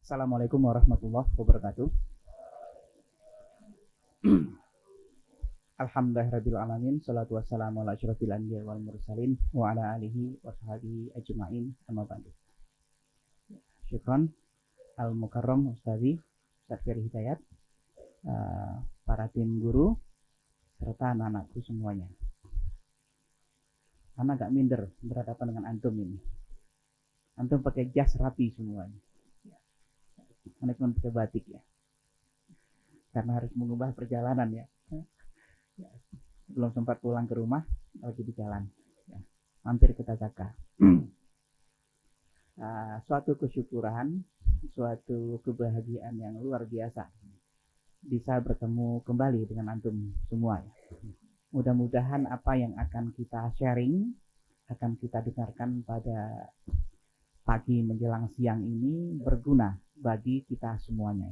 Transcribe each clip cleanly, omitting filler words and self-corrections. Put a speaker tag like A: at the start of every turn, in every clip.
A: Assalamualaikum warahmatullahi wabarakatuh. Alhamdulillahirrabbilalamin. Salatu wassalamu ala asyrafil anbiya wal mursalin wa ala alihi wa sahbihi ajma'in, amma ba'du. Syukran al-mukarram Ustazi Ustaz Ferry Hidayat, para tim guru serta anak-anakku semuanya. Anak gak minder berhadapan dengan antum ini. Antum pakai jas rapi semuanya. Anak cuma pakai batik ya. Karena harus mengubah perjalanan ya. Belum sempat pulang ke rumah, lagi di jalan. Ya. Mampir ke Tazaka. Suatu kesyukuran, suatu kebahagiaan yang luar biasa bisa bertemu kembali dengan antum semua. Ya. Mudah-mudahan apa yang akan kita sharing, akan kita dengarkan pada pagi menjelang siang ini berguna bagi kita semuanya.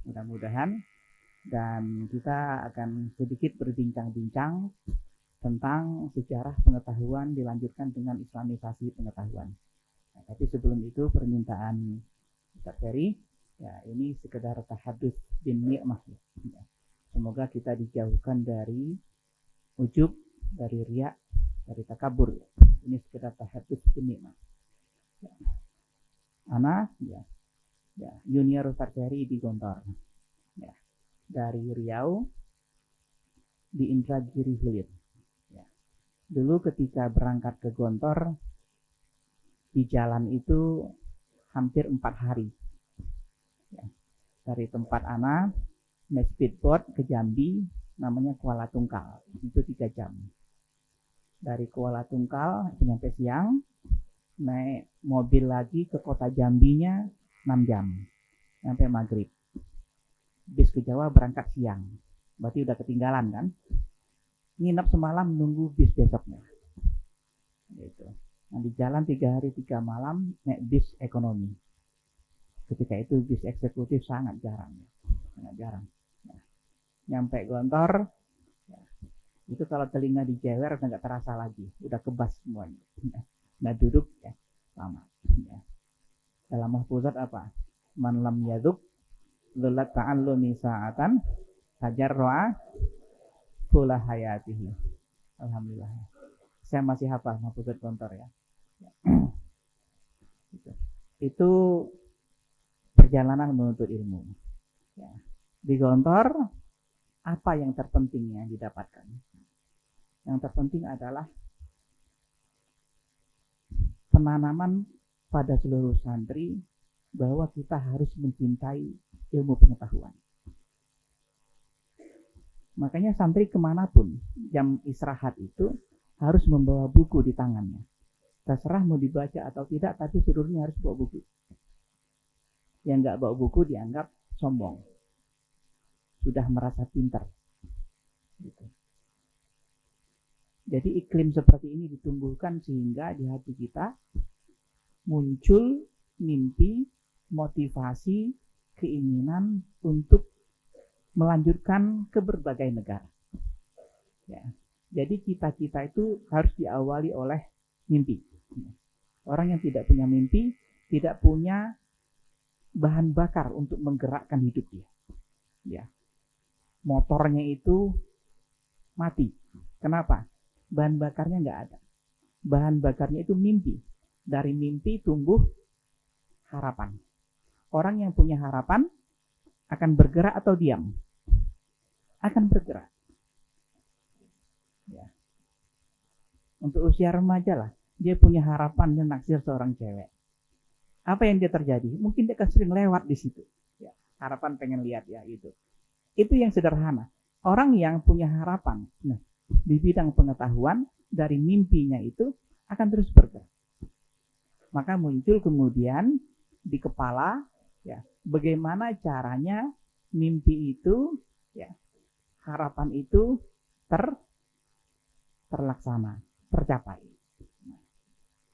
A: Mudah-mudahan, dan kita akan sedikit berbincang-bincang tentang sejarah pengetahuan dilanjutkan dengan islamisasi pengetahuan. Nah, tapi sebelum itu permintaan Ustaz Ferry, ya ini sekedar tahadus bin ni'mah. Ya. Semoga kita dijauhkan dari ujub, dari riya, dari takabur. Ini sekedar tahadus bin ni'mah. Ya. Ana, ya, junior Ustaz Ferry di Gontor. Ya. Dari Riau di Indragiri Hilir. Ya. Dulu ketika berangkat ke Gontor, di jalan itu hampir 4 hari. Ya. Dari tempat Ana naik speedboat ke Jambi, namanya Kuala Tungkal, itu 3 jam. Dari Kuala Tungkal sampai siang, naik mobil lagi ke kota Jambinya 6 jam, sampai maghrib. Bis ke Jawa berangkat siang, berarti udah ketinggalan kan. Nginep semalam nunggu bis besoknya. Gitu. Nah, di jalan 3 hari 3 malam naik bis ekonomi. Ketika itu bis eksekutif sangat jarang. Nah, nyampe Gontor, ya, itu kalau telinga dijewer udah nggak terasa lagi, udah kebas semuanya. Nah duduk ya lama. Ya. Dalam mahfuzat apa? Man lam yaduk lulat ta'allumi sa'atan tajarro'a fulah hayatihi. Alhamdulillah. Saya masih hafal mahfuzat Gontor ya. Itu perjalanan menuntut ilmu. Ya. Di Gontor, apa yang terpenting yang didapatkan? Yang terpenting adalah penanaman pada seluruh santri bahwa kita harus mencintai ilmu pengetahuan. Makanya santri kemanapun jam istirahat itu harus membawa buku di tangannya. Terserah mau dibaca atau tidak, tapi seluruhnya harus bawa buku. Yang nggak bawa buku dianggap sombong, sudah merasa pintar. Gitu. Jadi iklim seperti ini ditumbuhkan sehingga di hati kita muncul mimpi, motivasi, keinginan untuk melanjutkan ke berbagai negara. Ya. Jadi cita-cita itu harus diawali oleh mimpi. Orang yang tidak punya mimpi, tidak punya bahan bakar untuk menggerakkan hidup dia. Ya. Motornya itu mati. Kenapa? Bahan bakarnya nggak ada. Bahan bakarnya itu mimpi. Dari mimpi tumbuh harapan. Orang yang punya harapan akan bergerak atau diam? Akan bergerak. Ya. Untuk usia remaja lah, dia punya harapan dan naksir seorang cewek. Apa yang dia terjadi? Mungkin dia akan sering lewat di situ. Ya. Harapan pengen lihat ya itu. Itu yang sederhana. Orang yang punya harapan, nah, di bidang pengetahuan dari mimpinya itu akan terus bergerak. Maka muncul kemudian di kepala ya, bagaimana caranya mimpi itu ya, harapan itu terlaksana, tercapai. Nah,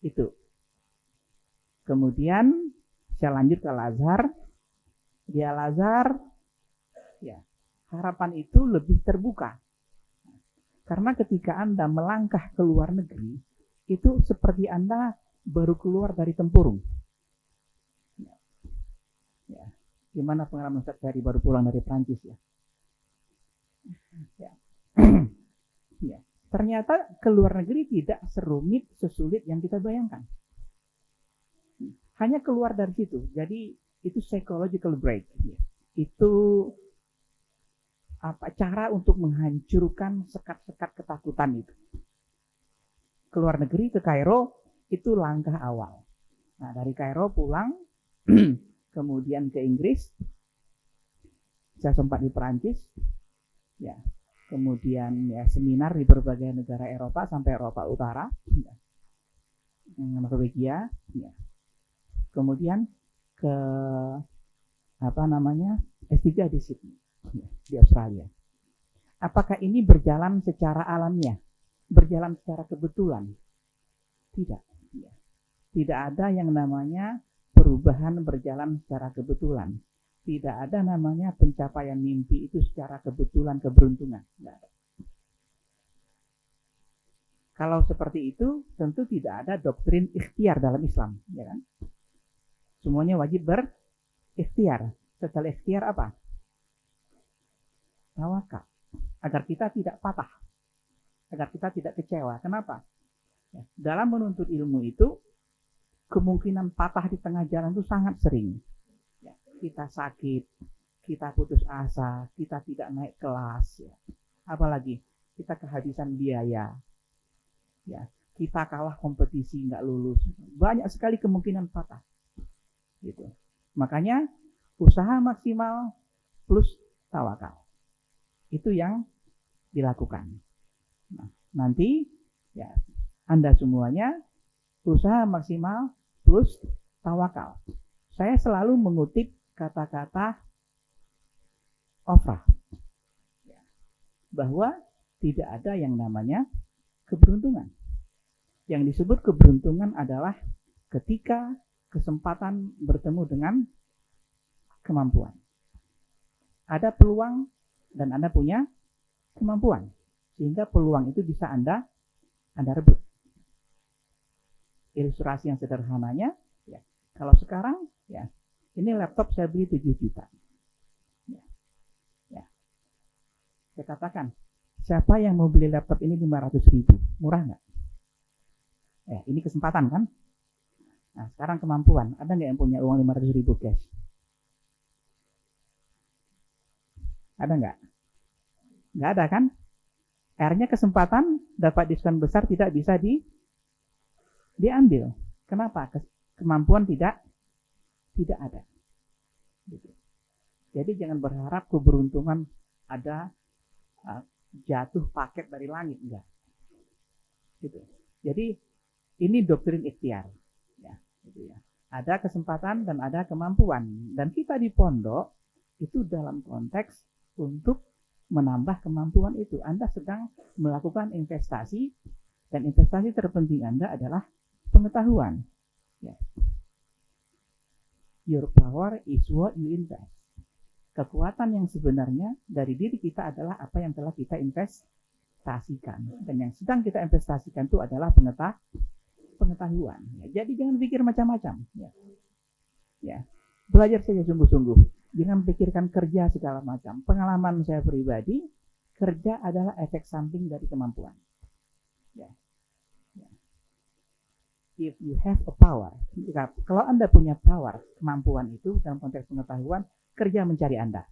A: itu. Kemudian saya lanjut ke Al-Azhar. Di Al-Azhar ya, harapan itu lebih terbuka. Karena ketika Anda melangkah ke luar negeri, itu seperti Anda baru keluar dari tempurung. Ya. Gimana pengalaman Ustaz Ferry baru pulang dari Prancis ya? Ya. Ya. Ternyata keluar negeri tidak serumit, sesulit yang kita bayangkan. Hanya keluar dari situ. Jadi itu psychological break. Ya. Itu cara untuk menghancurkan sekat-sekat ketakutan itu. Keluar negeri ke Kairo itu langkah awal. Nah, dari Kairo pulang, kemudian ke Inggris, saya sempat di Perancis, ya, kemudian ya seminar di berbagai negara Eropa sampai Eropa Utara, ya, Norwegia, ya. Kemudian ke S3 di Sydney, ya, di Australia. Apakah ini berjalan secara alamiah, berjalan secara kebetulan? Tidak. Ya. Tidak ada yang namanya perubahan berjalan secara kebetulan. Tidak ada namanya pencapaian mimpi itu secara kebetulan, keberuntungan. Tidak ada. Kalau seperti itu, tentu tidak ada doktrin ikhtiar dalam Islam, ya kan? Semuanya wajib berikhtiar. Setelah ikhtiar apa? Tawakal. Agar kita tidak patah, agar kita tidak kecewa. Kenapa? Ya, dalam menuntut ilmu itu, kemungkinan patah di tengah jalan itu sangat sering. Ya, kita sakit, kita putus asa, kita tidak naik kelas, ya. Apalagi kita kehabisan biaya, ya, kita kalah kompetisi, nggak lulus. Banyak sekali kemungkinan patah. Gitu. Makanya usaha maksimal plus tawakal. Itu yang dilakukan. Nah, nanti ya Anda semuanya usaha maksimal plus tawakal. Saya selalu mengutip kata-kata Ofrah, bahwa tidak ada yang namanya keberuntungan. Yang disebut keberuntungan adalah ketika kesempatan bertemu dengan kemampuan. Ada peluang dan Anda punya kemampuan, sehingga peluang itu bisa Anda rebut. Ilustrasi yang sederhananya, ya, kalau sekarang, ya, ini laptop saya beli 7 juta. Ya, ya. Saya katakan, siapa yang mau beli laptop ini 500.000? Murah nggak? Ini kesempatan kan? Nah, sekarang kemampuan. Ada nggak yang punya uang 500.000 cash? Ada nggak? Nggak ada kan? Akhirnya kesempatan dapat diskon besar tidak bisa diambil. Kenapa? Kemampuan tidak ada. Gitu. Jadi jangan berharap keberuntungan ada jatuh paket dari langit, enggak. Gitu. Jadi ini doktrin ikhtiar. Ya, gitu ya. Ada kesempatan dan ada kemampuan. Dan kita di pondok itu dalam konteks untuk menambah kemampuan itu. Anda sedang melakukan investasi, dan investasi terpenting Anda adalah pengetahuan. Ya. Your power is what you invest. Kekuatan yang sebenarnya dari diri kita adalah apa yang telah kita investasikan. Dan yang sedang kita investasikan itu adalah pengetahuan. Ya, jadi jangan pikir macam-macam. Ya. Ya. Belajar saja sungguh-sungguh. Jangan pikirkan kerja segala macam. Pengalaman saya pribadi, kerja adalah efek samping dari kemampuan. Ya. Ya. If you have a power, kalau Anda punya power, kemampuan itu dalam konteks pengetahuan, kerja mencari Anda.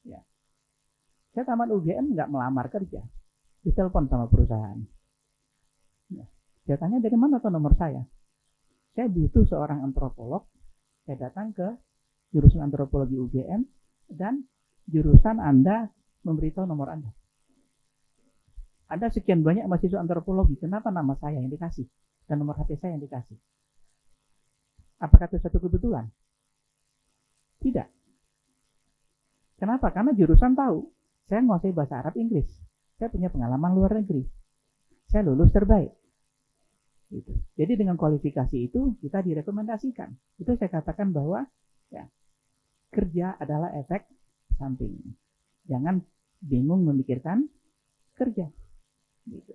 A: Ya. Saya tamat UGM nggak melamar kerja, ditelepon sama perusahaan. Ya. Dia tanya dari mana tuh nomor saya? Saya butuh seorang antropolog. Saya datang ke jurusan antropologi UGM dan jurusan Anda memberitahu nomor Anda. Ada sekian banyak mahasiswa antropologi, kenapa nama saya yang dikasih dan nomor HP saya yang dikasih? Apakah itu satu kebetulan? Tidak. Kenapa? Karena jurusan tahu saya menguasai bahasa Arab, Inggris. Saya punya pengalaman luar negeri. Saya lulus terbaik. Gitu. Jadi dengan kualifikasi itu kita direkomendasikan. Itu saya katakan bahwa ya, kerja adalah efek samping. Jangan bingung memikirkan kerja. Gitu.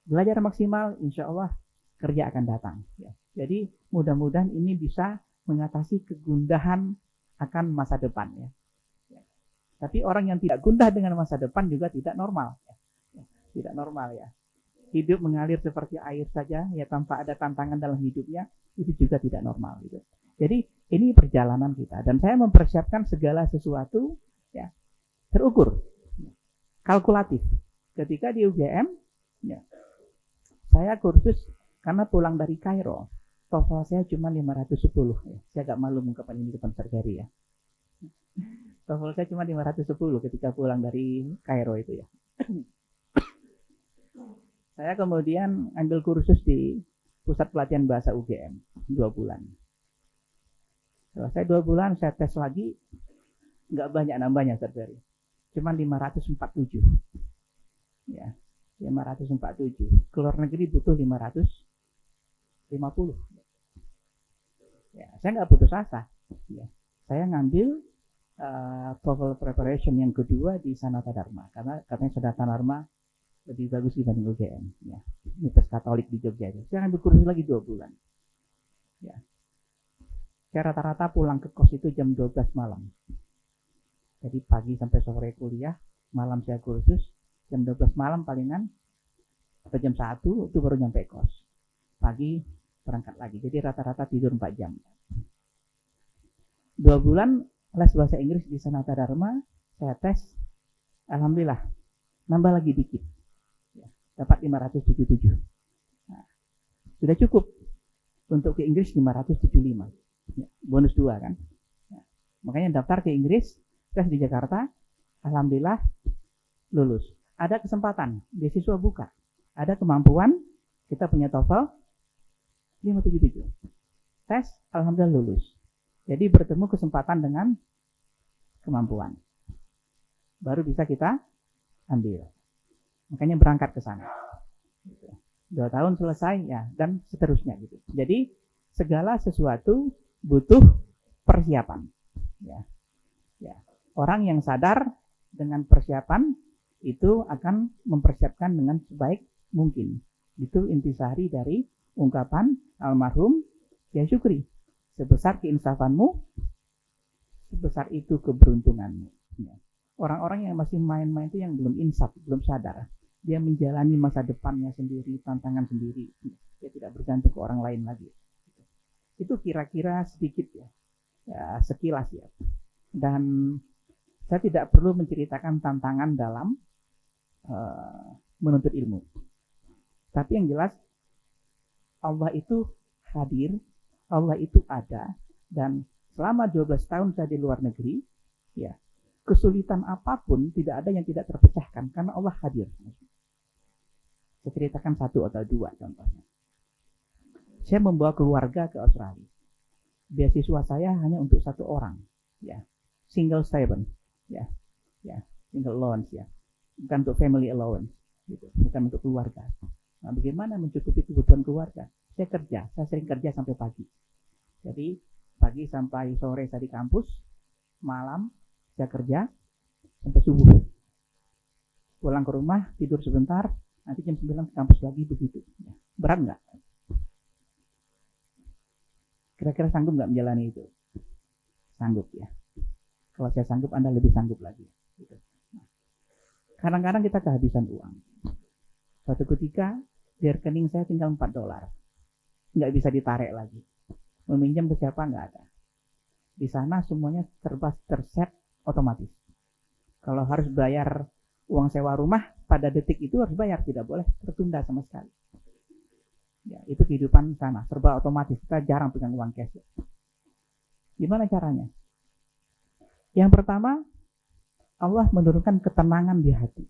A: Belajar maksimal, insya Allah kerja akan datang. Ya. Jadi mudah-mudahan ini bisa mengatasi kegundahan akan masa depan ya. Tapi orang yang tidak gundah dengan masa depan juga tidak normal. Tidak normal ya. Hidup mengalir seperti air saja ya tanpa ada tantangan dalam hidupnya, itu juga tidak normal gitu. Jadi ini perjalanan kita dan saya mempersiapkan segala sesuatu ya terukur, kalkulatif. Ketika di UGM ya, saya kursus karena pulang dari Kairo. TOEFL saya cuma 510 ya. Saya agak malu mengungkapkan ini di depan Sarjari ya. TOEFL saya cuma 510 ketika pulang dari Kairo itu ya. Saya kemudian ambil kursus di pusat pelatihan bahasa UGM 2 bulan. Selesai 2 bulan saya tes lagi, nggak banyak nambahnya Sarjari. Cuma 547. Ya, 547. Keluar negeri butuh 550. Ya, saya nggak putus asa. Ya, saya ngambil TOEFL preparation yang kedua di Sanata Dharma karena katanya Sanata Dharma lebih bagus dibanding UGM. Ya, Universitas Katolik di Jogja. Saya ngambil kursus lagi 2 bulan. Ya, saya rata-rata pulang ke kos itu jam 12 malam. Jadi pagi sampai sore kuliah, malam saya kursus, jam 12 malam palingan, atau jam 1 itu baru nyampe kos. Pagi berangkat lagi, jadi rata-rata tidur 4 jam. 2 bulan les bahasa Inggris di Sanata Dharma, saya tes, alhamdulillah, nambah lagi dikit, ya, dapat 577. Nah, sudah cukup untuk ke Inggris 575, ya, bonus 2 kan. Ya, makanya daftar ke Inggris, tes di Jakarta, alhamdulillah lulus. Ada kesempatan, beasiswa buka, ada kemampuan, kita punya TOEFL 577. Tes, alhamdulillah lulus. Jadi bertemu kesempatan dengan kemampuan. Baru bisa kita ambil. Makanya berangkat ke sana. 2 tahun selesai ya dan seterusnya gitu. Jadi segala sesuatu butuh persiapan. Ya. Ya. Orang yang sadar dengan persiapan itu akan mempersiapkan dengan sebaik mungkin. Itu intisari dari ungkapan almarhum Kiai Syukri. Sebesar keinsafanmu, sebesar itu keberuntunganmu. Ya. Orang-orang yang masih main-main itu yang belum insaf, belum sadar. Dia menjalani masa depannya sendiri, tantangan sendiri. Dia tidak bergantung ke orang lain lagi. Itu kira-kira sedikit ya, sekilas ya. Dan saya tidak perlu menceritakan tantangan dalam menuntut ilmu. Tapi yang jelas, Allah itu hadir, Allah itu ada, dan selama 12 tahun saya di luar negeri, ya, kesulitan apapun tidak ada yang tidak terpecahkan karena Allah hadir. Saya ceritakan 1 atau 2 contohnya. Saya membawa keluarga ke Australia. Beasiswa saya hanya untuk 1 orang, ya, single stipend, ya, single allowance ya, bukan untuk family allowance, gitu, bukan untuk keluarga. Nah, bagaimana mencukupi kebutuhan keluarga? Saya sering kerja sampai pagi. Jadi pagi sampai sore saya di kampus, malam saya kerja sampai subuh. Pulang ke rumah, tidur sebentar, nanti jam 9 ke kampus lagi begitu. Berat nggak? Kira-kira sanggup nggak menjalani itu? Sanggup ya. Kalau saya sanggup, Anda lebih sanggup lagi. Gitu. Kadang-kadang kita kehabisan uang. Suatu ketika di rekening saya tinggal $4, nggak bisa ditarik lagi. Meminjam ke siapa nggak ada. Di sana semuanya terset otomatis. Kalau harus bayar uang sewa rumah pada detik itu harus bayar, tidak boleh tertunda sama sekali. Ya, itu kehidupan sana, serba otomatis. Kita jarang pegang uang cash. Gimana caranya? Yang pertama, Allah menurunkan ketenangan di hati.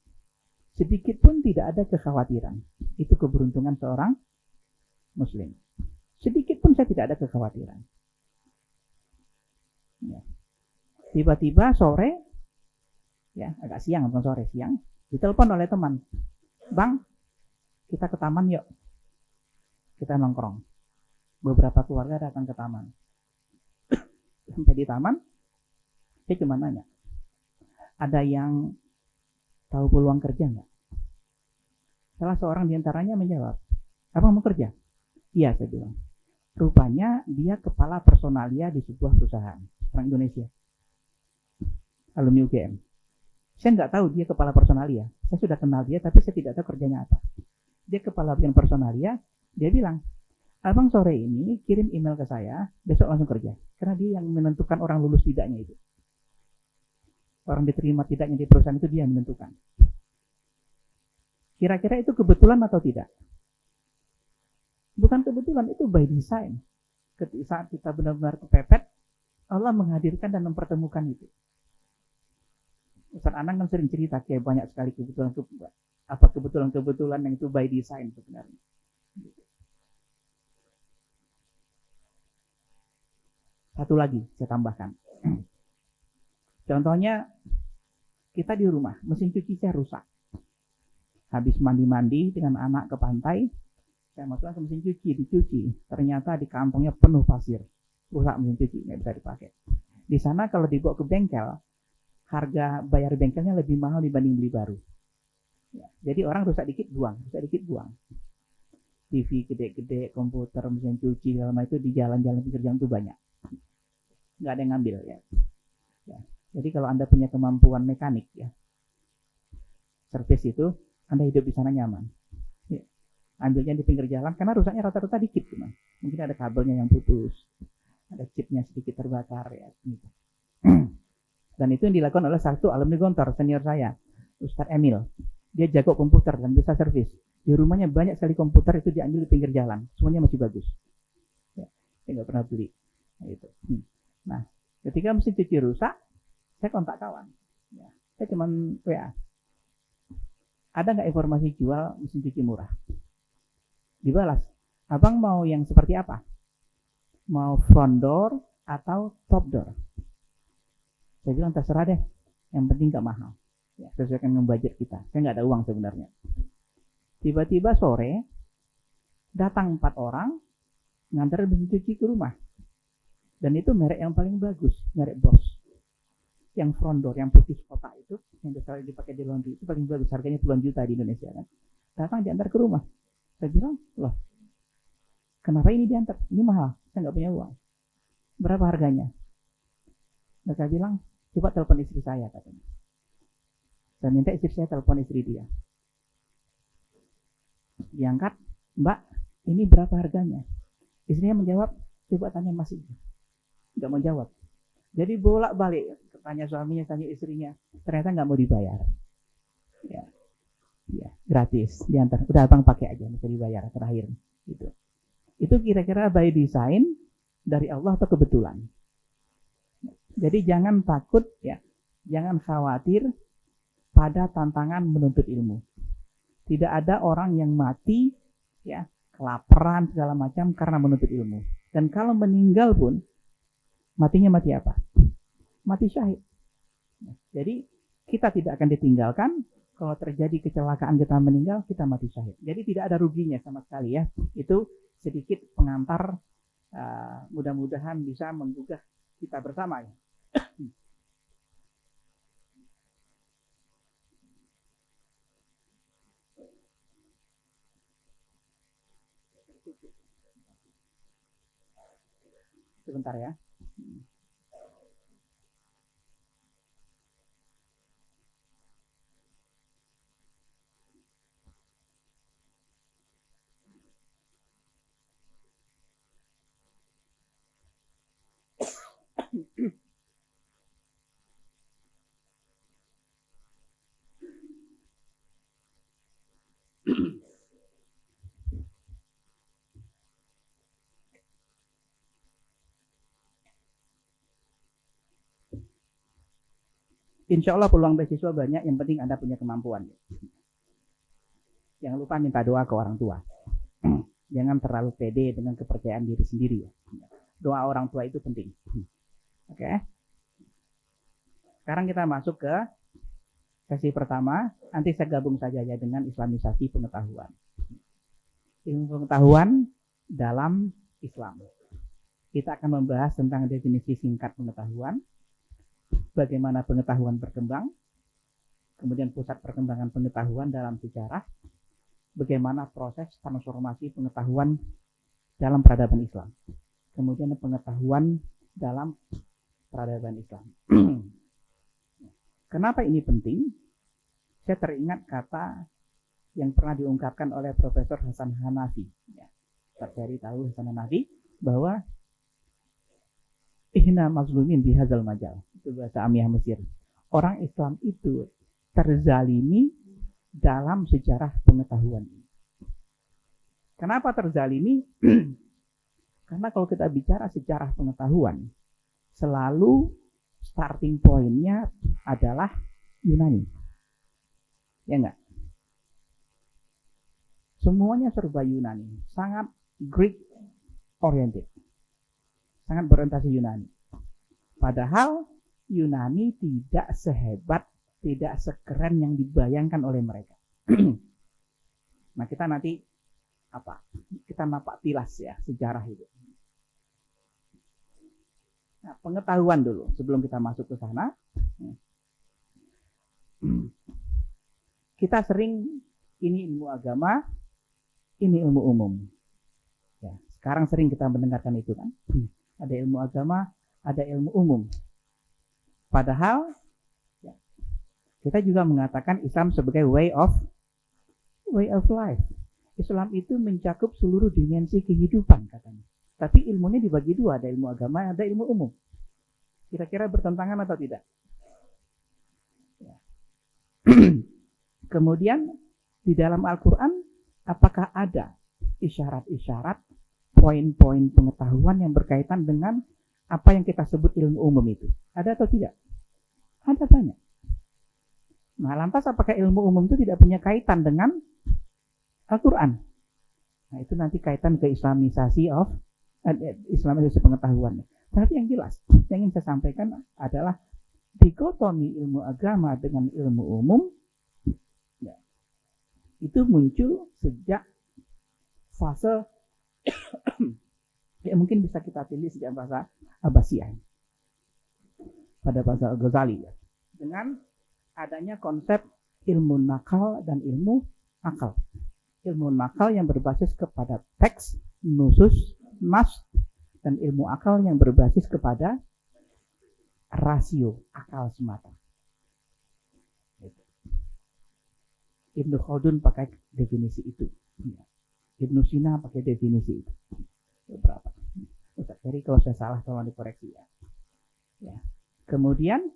A: Sedikit pun tidak ada kekhawatiran. Itu keberuntungan seorang Muslim. Sedikit pun saya tidak ada kekhawatiran. Ya. Tiba-tiba sore, ya agak siang atau sore siang, ditelepon oleh teman, Bang, kita ke taman yuk, kita nongkrong. Beberapa keluarga datang ke taman. Sampai di taman, saya cuma nanya, ada yang tahu peluang kerja nggak? Salah seorang diantaranya menjawab, Abang mau kerja? Iya, saya bilang. Rupanya dia kepala personalia di sebuah perusahaan, orang Indonesia, alumni UGM. Saya nggak tahu dia kepala personalia. Saya sudah kenal dia, tapi saya tidak tahu kerjanya apa. Dia kepala bagian personalia. Dia bilang, abang sore ini kirim email ke saya, besok langsung kerja. Karena dia yang menentukan orang lulus tidaknya itu. Orang diterima tidaknya di perusahaan itu dia yang menentukan. Kira-kira itu kebetulan atau tidak? Bukan kebetulan, itu by design. Ketika saat kita benar-benar kepepet, Allah menghadirkan dan mempertemukan itu. Ustaz Anang kan sering cerita kayak banyak sekali kebetulan yang itu by design sebenarnya. Satu lagi saya tambahkan. Contohnya kita di rumah, mesin cuci saya rusak. Habis mandi-mandi dengan anak ke pantai, saya masukkan ke mesin cuci, dicuci. Ternyata di kantongnya penuh pasir. Rusak mesin cuci, nggak bisa dipakai. Di sana kalau dibawa ke bengkel, harga bayar bengkelnya lebih mahal dibanding beli baru. Ya, jadi orang rusak dikit buang. TV gede-gede, komputer, mesin cuci, selama itu di jalan-jalan pinggir jalan itu banyak. Nggak ada yang ngambil ya. Jadi kalau Anda punya kemampuan mekanik ya, servis itu, Anda hidup di sana nyaman. Ya. Ambilnya di pinggir jalan, karena rusaknya rata-rata dikit. Mungkin ada kabelnya yang putus, ada chipnya sedikit terbakar ya. Gitu. Dan itu yang dilakukan oleh satu alumni Gontor, senior saya, Ustadz Emil. Dia jago komputer dan bisa servis. Di rumahnya banyak sekali komputer itu diambil di pinggir jalan. Semuanya masih bagus. Ya, saya nggak pernah beli. Nah, ketika mesin cuci rusak, saya kontak kawan. Ya, saya cuma WA. Ada nggak informasi jual mesin cuci murah? Dibalas. Abang mau yang seperti apa? Mau front door atau top door? Saya bilang terserah deh, yang penting gak mahal. Ya, sesuaikan dengan budget kita. Saya nggak ada uang sebenarnya. Tiba-tiba sore, datang 4 orang, ngantar mesin cuci ke rumah. Dan itu merek yang paling bagus, merek Bosch. Yang front door, yang putih kotak itu, yang selalu dipakai di laundry, itu paling bagus. Harganya puluhan juta di Indonesia kan. Datang diantar ke rumah. Saya bilang, loh, kenapa ini diantar? Ini mahal, saya nggak punya uang. Berapa harganya? Mereka bilang, coba telepon istri saya katanya. Saya minta istri saya telepon istri dia. Diangkat, Mbak, ini berapa harganya? Istrinya menjawab, coba tanya Mas itu. Nggak mau jawab. Jadi bolak-balik, tanya suaminya, tanya istrinya. Ternyata nggak mau dibayar. Ya, gratis. Diantar. Udah abang pakai aja, bisa dibayar terakhir. Gitu. Itu kira-kira by design dari Allah atau kebetulan. Jadi jangan takut, ya, jangan khawatir pada tantangan menuntut ilmu. Tidak ada orang yang mati, ya, kelaparan segala macam karena menuntut ilmu. Dan kalau meninggal pun, matinya mati apa? Mati syahid. Jadi kita tidak akan ditinggalkan. Kalau terjadi kecelakaan kita meninggal, kita mati syahid. Jadi tidak ada ruginya sama sekali ya. Itu sedikit pengantar, mudah-mudahan bisa menggugah kita bersama ya. Sebentar ya. Insya Allah peluang beasiswa banyak, yang penting Anda punya kemampuan. Jangan lupa minta doa ke orang tua. Jangan terlalu pede dengan kepercayaan diri sendiri. Doa orang tua itu penting. Oke. Sekarang kita masuk ke sesi pertama. Nanti saya gabung saja ya dengan Islamisasi pengetahuan. Ilmu pengetahuan dalam Islam. Kita akan membahas tentang definisi singkat pengetahuan, bagaimana pengetahuan berkembang, kemudian pusat perkembangan pengetahuan dalam sejarah, bagaimana proses transformasi pengetahuan dalam peradaban Islam. Kemudian pengetahuan dalam peradaban Islam. Kenapa ini penting? Saya teringat kata yang pernah diungkapkan oleh Profesor Hasan Hanafi. Tercari tahu Hasan Hanafi bahwa ihna mazlumin bihadzal majal. Itu bahasa Amiyah Mesir. Orang Islam itu terzalimi dalam sejarah pengetahuan. Kenapa terzalimi? Karena kalau kita bicara sejarah pengetahuan, selalu starting point-nya adalah Yunani. Ya enggak? Semuanya serba Yunani, sangat Greek oriented. Sangat berorientasi Yunani. Padahal Yunani tidak sehebat, tidak sekeren yang dibayangkan oleh mereka. Nah, kita nanti kita napak tilas ya sejarah itu. Nah, pengetahuan dulu sebelum kita masuk ke sana. Kita sering ini ilmu agama, ini ilmu umum. Ya, sekarang sering kita mendengarkan itu kan. Ada ilmu agama, ada ilmu umum. Padahal ya, kita juga mengatakan Islam sebagai way of life. Islam itu mencakup seluruh dimensi kehidupan katanya. Tapi ilmunya dibagi dua, ada ilmu agama, ada ilmu umum. Kira-kira bertentangan atau tidak? Ya. Kemudian di dalam Al-Quran, apakah ada isyarat-isyarat, poin-poin pengetahuan yang berkaitan dengan apa yang kita sebut ilmu umum itu? Ada atau tidak? Ada banyak. Nah, lantas apakah ilmu umum itu tidak punya kaitan dengan Al-Quran? Nah, itu nanti kaitan ke islamisasi pengetahuan. Tapi yang jelas, yang ingin saya sampaikan adalah dikotomi ilmu agama dengan ilmu umum ya, itu muncul sejak fase ya mungkin bisa kita pilih sejak bahasa Abbasiyah pada bahasa Al-Ghazali ya, dengan adanya konsep ilmu nakal dan ilmu akal. Ilmu nakal yang berbasis kepada teks, nusus, nas, dan ilmu akal yang berbasis kepada rasio, akal semata. Ibnu Khaldun pakai definisi itu. Ibnu Sina pakai definisi itu. Beberapa. Jadi kalau saya salah tolong dikoreksi ya. Ya. Kemudian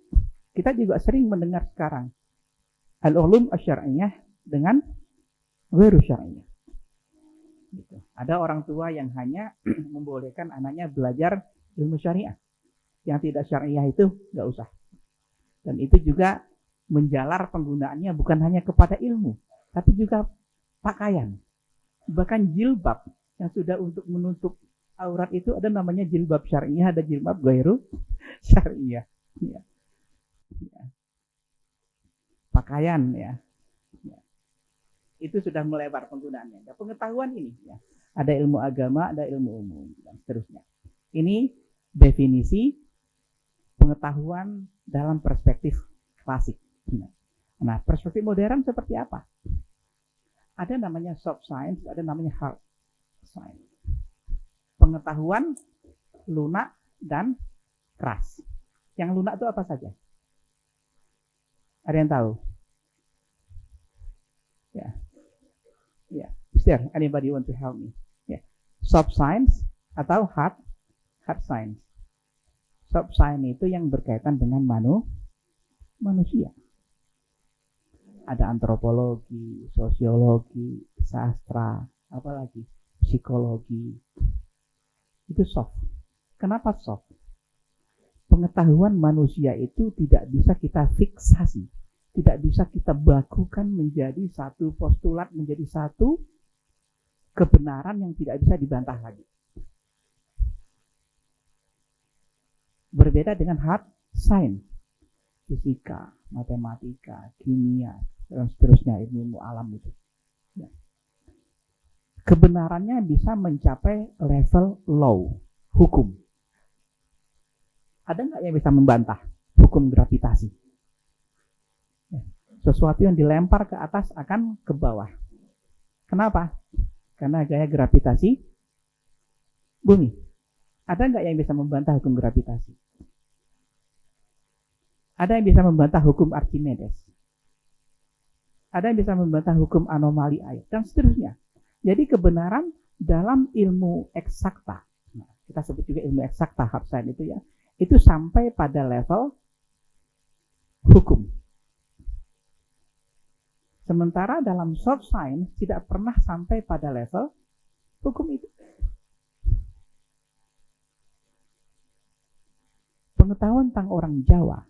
A: kita juga sering mendengar sekarang al-ulum asy-syar'iyyah dengan ghairu syar'iyyah. Gitu. Ada orang tua yang hanya membolehkan anaknya belajar ilmu syariah. Yang tidak syariah itu nggak usah. Dan itu juga menjalar penggunaannya bukan hanya kepada ilmu, tapi juga pakaian. Bahkan jilbab yang sudah untuk menutup aurat itu ada namanya jilbab syariah, ada jilbab ghairu syariah. Ya. Ya. Pakaian ya. Ya. Itu sudah melebar penggunaannya. Ya, pengetahuan ini ya. Ada ilmu agama, ada ilmu umum dan seterusnya. Ini definisi pengetahuan dalam perspektif klasik. Nah, perspektif modern seperti apa? Ada namanya soft science, ada namanya hard science. Pengetahuan lunak dan keras. Yang lunak itu apa saja? Ada yang tahu? Ya. Ya. Sir, anybody want to help me? Ya. Soft science atau hard science. Soft science itu yang berkaitan dengan manusia. Ada antropologi, sosiologi, sastra, apalagi psikologi. Itu soft. Kenapa soft? Pengetahuan manusia itu tidak bisa kita fiksasi, tidak bisa kita bakukan menjadi satu postulat, menjadi satu kebenaran yang tidak bisa dibantah lagi. Berbeda dengan hard science, fisika, matematika, kimia, dan seterusnya, ilmu alam itu. Ya. Kebenarannya bisa mencapai level law, hukum. Ada nggak yang bisa membantah hukum gravitasi? Ya. Sesuatu yang dilempar ke atas akan ke bawah. Kenapa? Karena gaya gravitasi Bumi. Ada nggak yang bisa membantah hukum gravitasi? Ada yang bisa membantah hukum Archimedes? Ada yang bisa membantah hukum anomali air? Dan seterusnya. Jadi kebenaran dalam ilmu eksakta, nah, kita sebut juga ilmu eksakta, hard science itu ya, itu sampai pada level hukum. Sementara dalam soft science tidak pernah sampai pada level hukum itu. Pengetahuan tentang orang Jawa,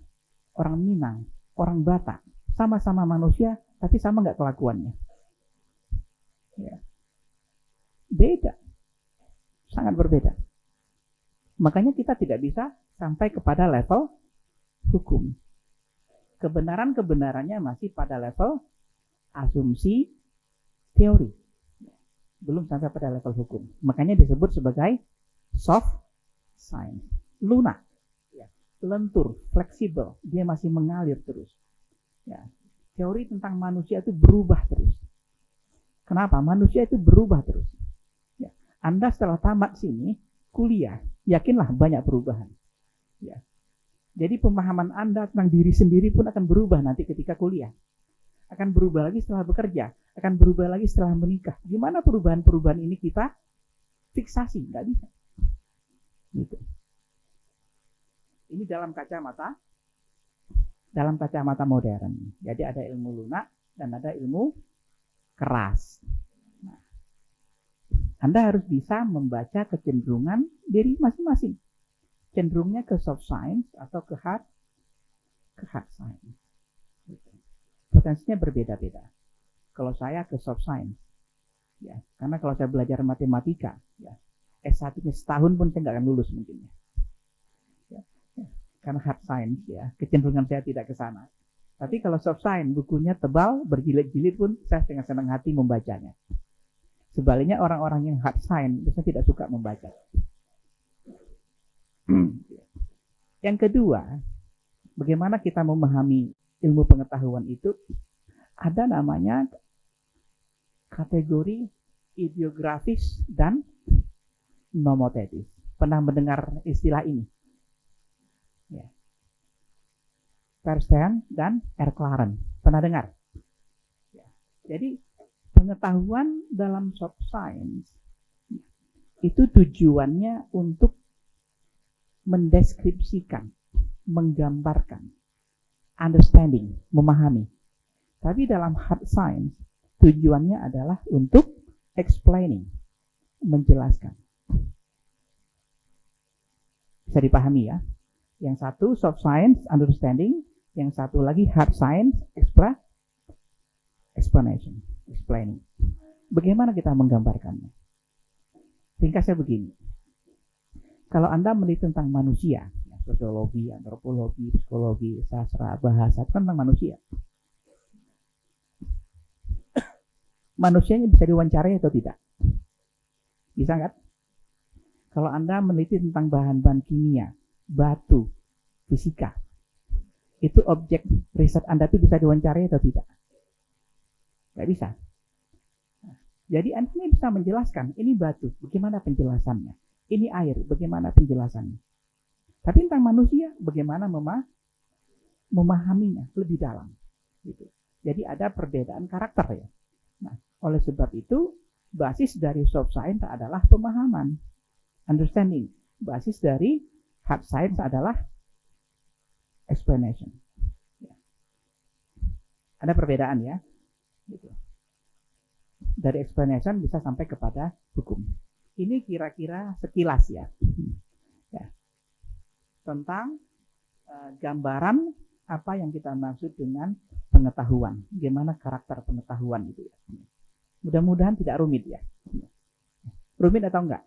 A: orang Minang, orang Batak, sama-sama manusia, tapi sama nggak kelakuannya? Ya. Beda, sangat berbeda. Makanya kita tidak bisa sampai kepada level hukum. Kebenaran-kebenarannya masih pada level asumsi teori. Belum sampai pada level hukum. Makanya disebut sebagai soft science. Lunak, ya, lentur, fleksibel, dia masih mengalir terus. Ya. Teori tentang manusia itu berubah terus. Kenapa? Manusia itu berubah terus. Ya. Anda setelah tamat sini, kuliah, yakinlah banyak perubahan. Ya. Jadi pemahaman Anda tentang diri sendiri pun akan berubah nanti ketika kuliah. Akan berubah lagi setelah bekerja, akan berubah lagi setelah menikah. Gimana perubahan-perubahan ini kita fiksasi? Nggak bisa. Gitu. Ini dalam kacamata modern. Jadi ada ilmu lunak dan ada ilmu keras. Nah, Anda harus bisa membaca kecenderungan diri masing-masing. Cenderungnya ke soft science atau ke hard science. Gitu. Potensinya berbeda-beda. Kalau saya ke soft science, ya, karena kalau saya belajar matematika, ya, S1-nya setahun pun saya nggak akan lulus mungkin. Ya, karena hard science, ya, kecenderungan saya tidak ke sana. Tapi kalau soft science, bukunya tebal, berjilid-jilid pun saya dengan senang hati membacanya. Sebaliknya orang-orang yang hard science biasanya tidak suka membaca. Yang kedua, bagaimana kita memahami ilmu pengetahuan itu? Ada namanya kategori ideografis dan nomotetis. Pernah mendengar istilah ini? Ya. Verstehen dan Erklaren. Pernah dengar? Ya. Jadi pengetahuan dalam soft science itu tujuannya untuk mendeskripsikan, menggambarkan, understanding, memahami. Tapi dalam hard science tujuannya adalah untuk explaining, menjelaskan. Bisa dipahami ya? Yang satu soft science, understanding, yang satu lagi hard science, explanation, explaining. Bagaimana kita menggambarkannya? Ringkasnya begini. Kalau Anda meneliti tentang manusia, sosiologi, antropologi, psikologi, sastra, bahasa, tentang manusia. Manusianya bisa diwawancarai atau tidak? Bisa nggak? Kalau Anda meneliti tentang bahan-bahan kimia, batu, fisika, itu objek riset Anda itu bisa diwawancarai atau tidak? Nggak bisa. Jadi Anda bisa menjelaskan, ini batu, bagaimana penjelasannya? Ini air, bagaimana penjelasannya? Tapi tentang manusia, bagaimana memahaminya lebih dalam. Gitu. Jadi ada perbedaan karakter ya. Nah, oleh sebab itu, basis dari soft science adalah pemahaman, understanding. Basis dari hard science adalah explanation. Ya. Ada perbedaan ya. Gitu. Dari explanation bisa sampai kepada hukum. Ini kira-kira sekilas ya. Ya. Tentang gambaran apa yang kita maksud dengan pengetahuan. Bagaimana karakter pengetahuan itu ya. Mudah-mudahan tidak rumit ya. Rumit atau enggak?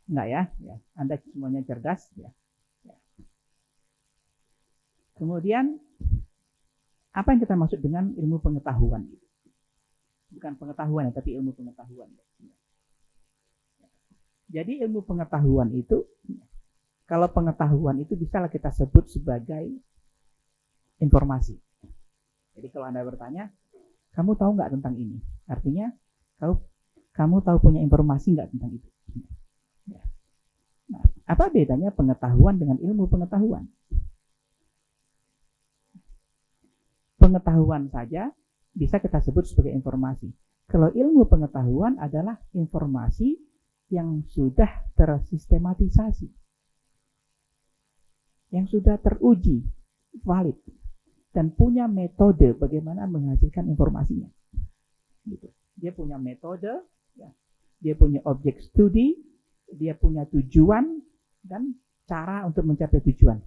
A: Enggak ya? Ya. Anda semuanya cerdas ya. Ya. Kemudian apa yang kita maksud dengan ilmu pengetahuan? Bukan pengetahuan ya, tapi ilmu pengetahuan. Jadi ilmu pengetahuan itu, kalau pengetahuan itu bisa kita sebut sebagai informasi. Jadi kalau Anda bertanya, kamu tahu nggak tentang ini? Artinya, kamu tahu punya informasi nggak tentang itu? Apa bedanya pengetahuan dengan ilmu pengetahuan? Pengetahuan saja bisa kita sebut sebagai informasi. Kalau ilmu pengetahuan adalah informasi yang sudah tersistematisasi, yang sudah teruji, valid, dan punya metode bagaimana menghasilkan informasinya. Gitu. Dia punya metode, ya. Dia punya objek studi, dia punya tujuan, dan cara untuk mencapai tujuan.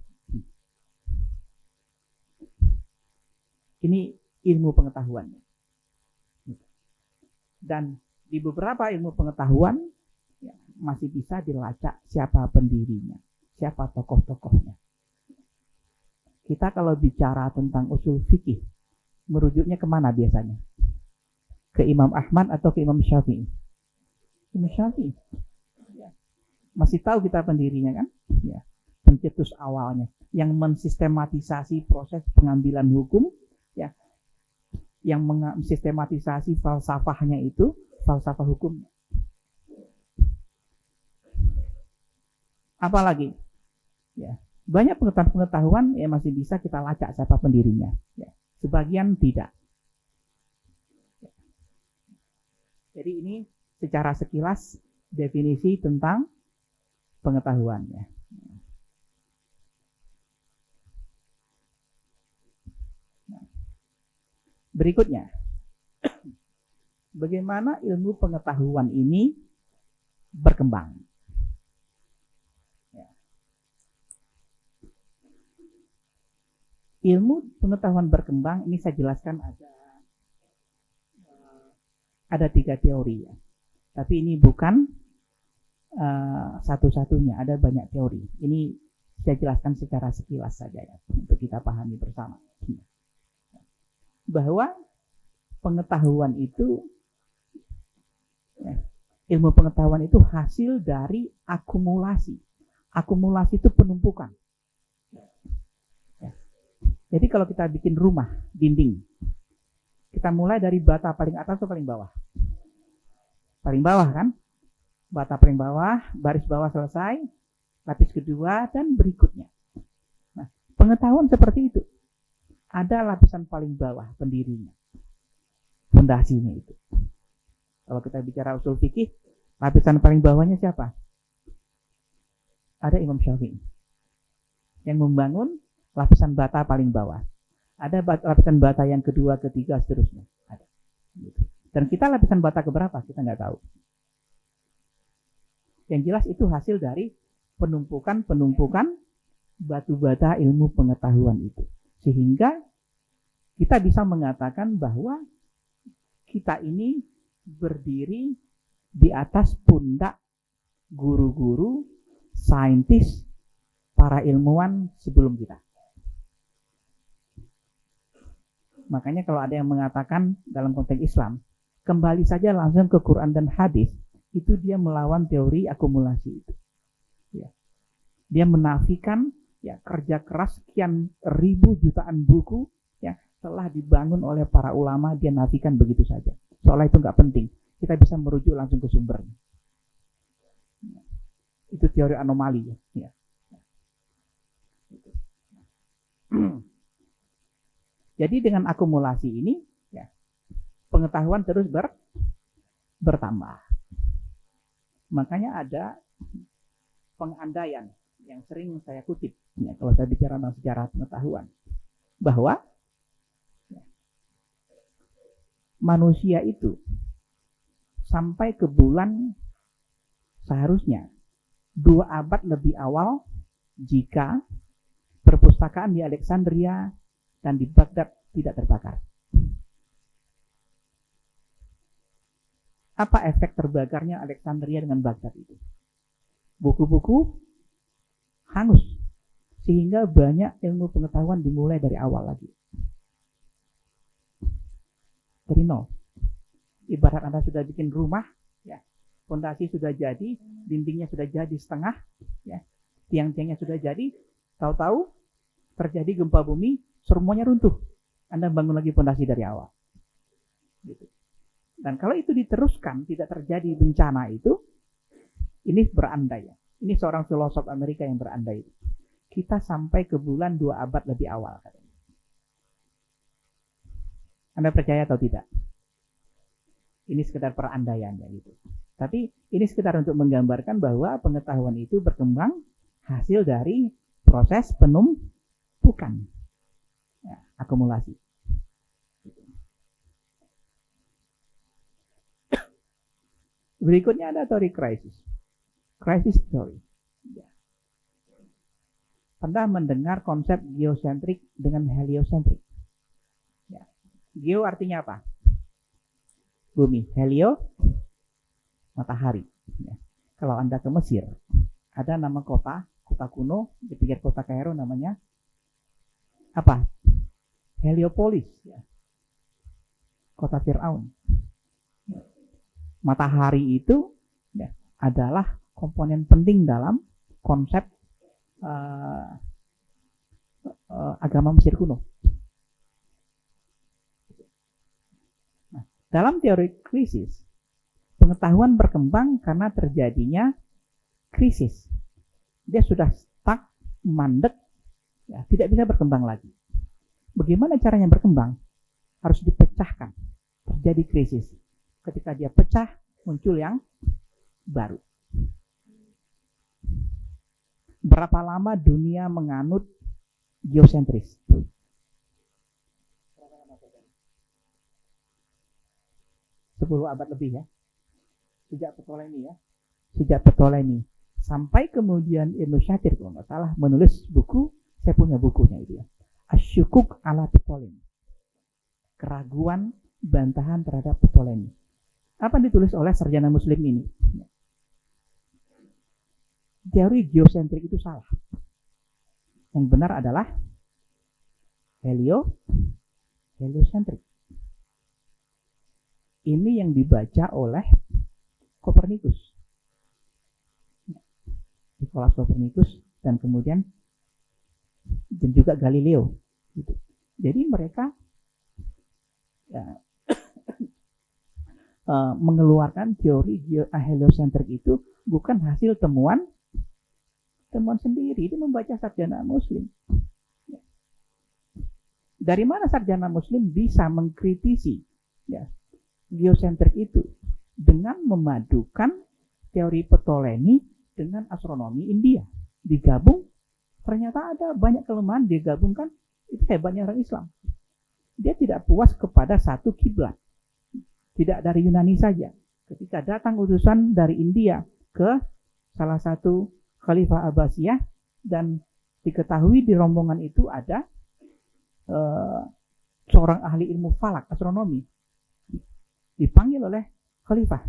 A: Ini ilmu pengetahuan. Dan di beberapa ilmu pengetahuan ya, masih bisa dilacak siapa pendirinya, siapa tokoh-tokohnya. Kita kalau bicara tentang usul fikih, merujuknya kemana biasanya? Ke Imam Ahmad atau ke Imam Syafi'i? Imam Syafi'i. Ya. Masih tahu kita pendirinya kan? Ya. Pencetus awalnya, yang mensistematisasi proses pengambilan hukum, ya, yang mensistematisasi falsafahnya itu, falsafah hukumnya. Apalagi, ya, banyak pengetahuan yang masih bisa kita lacak siapa pendirinya. Ya. Sebagian tidak. Jadi ini secara sekilas definisi tentang pengetahuannya. Berikutnya, bagaimana ilmu pengetahuan ini berkembang? Ya. Ilmu pengetahuan berkembang ini saya jelaskan ada 3 teori ya. Tapi ini bukan satu-satunya, ada banyak teori. Ini saya jelaskan secara sekilas saja ya, untuk kita pahami bersama. Bahwa pengetahuan itu, ya, ilmu pengetahuan itu hasil dari akumulasi. Akumulasi itu penumpukan. Ya. Jadi kalau kita bikin rumah, dinding, kita mulai dari bata paling atas atau paling bawah? Paling bawah kan? Bata paling bawah, baris bawah selesai, lapis kedua, dan berikutnya. Nah, pengetahuan seperti itu. Ada lapisan paling bawah pendirinya, fondasinya itu. Kalau kita bicara usul fikih, lapisan paling bawahnya siapa? Ada Imam Syafi'i yang membangun lapisan bata paling bawah. Ada lapisan bata yang kedua, ketiga, seterusnya. Ada. Dan kita lapisan bata keberapa? Kita nggak tahu. Yang jelas itu hasil dari penumpukan batu bata ilmu pengetahuan itu. Sehingga kita bisa mengatakan bahwa kita ini berdiri di atas pundak guru-guru, saintis, para ilmuwan sebelum kita. Makanya kalau ada yang mengatakan dalam konteks Islam, kembali saja langsung ke Quran dan hadis, itu dia melawan teori akumulasi itu. Ya. Dia menafikan ya kerja keras sekian ribu jutaan buku yang telah dibangun oleh para ulama, dia nafikan begitu saja. Soalnya itu nggak penting. Kita bisa merujuk langsung ke sumbernya. Itu teori anomali ya. Ya. Jadi dengan akumulasi ini, ya, pengetahuan terus bertambah. Makanya ada pengandaian yang sering saya kutip, ya, kalau saya bicara tentang sejarah pengetahuan, bahwa ya, manusia itu sampai ke bulan seharusnya 2 abad lebih awal jika perpustakaan di Alexandria dan di Baghdad tidak terbakar. Apa efek terbakarnya Alexandria dengan Baghdad itu? Buku-buku hangus, sehingga banyak ilmu pengetahuan dimulai dari awal lagi. Dari nol. Ibarat Anda sudah bikin rumah, ya, fondasi sudah jadi, dindingnya sudah jadi setengah, ya, tiang-tiangnya sudah jadi, tahu-tahu terjadi gempa bumi, semuanya runtuh. Anda bangun lagi fondasi dari awal. Gitu. Dan kalau itu diteruskan, tidak terjadi bencana itu, ini berandai ya. Ini seorang filosof Amerika yang berandai. Kita sampai ke bulan 2 abad lebih awal. Anda percaya atau tidak? Ini sekedar perandaiannya gitu. Tapi ini sekedar untuk menggambarkan bahwa pengetahuan itu berkembang hasil dari proses penumpukan, ya, akumulasi. Berikutnya ada teori krisis theory. Ya. Pernah mendengar konsep geosentrik dengan heliosentrik? Ya. Geo artinya apa? Bumi. Helio, matahari. Ya. Kalau Anda ke Mesir, ada nama kota kuno di pinggir kota Kairo namanya apa? Heliopolis. Ya. Kota Fir'aun. Matahari itu ya, adalah komponen penting dalam konsep agama Mesir kuno. Nah, dalam teori krisis, pengetahuan berkembang karena terjadinya krisis. Dia sudah stuck, mandek, ya, tidak bisa berkembang lagi. Bagaimana caranya berkembang? Harus dipecahkan. Terjadi krisis. Ketika dia pecah, muncul yang baru. Berapa lama dunia menganut geosentris? 10 abad lebih ya. Sejak Ptolemy sampai kemudian Ibnu Shatir kalau nggak salah menulis buku, saya punya bukunya itu ya, Asyukuk ala Ptolemy, keraguan bantahan terhadap Ptolemy. Apa yang ditulis oleh sarjana muslim ini? Teori geosentrik itu salah. Yang benar adalah heliosentrik. Ini yang dibaca oleh Kopernikus, Nikolaus Kopernikus, dan kemudian dan juga Galileo. Gitu. Jadi mereka ya, mengeluarkan teori heliosentrik itu bukan hasil temuan sendiri, itu membaca sarjana muslim. Dari mana sarjana muslim bisa mengkritisi ya, geosentrik itu dengan memadukan teori Ptolemy dengan astronomi India, digabung, ternyata ada banyak kelemahan, digabungkan. Itu hebatnya orang Islam. Dia tidak puas kepada satu kiblat, tidak dari Yunani saja. Ketika datang utusan dari India ke salah satu Khalifah Abbasiyah, dan diketahui di rombongan itu ada seorang ahli ilmu falak, astronomi, dipanggil oleh Khalifah,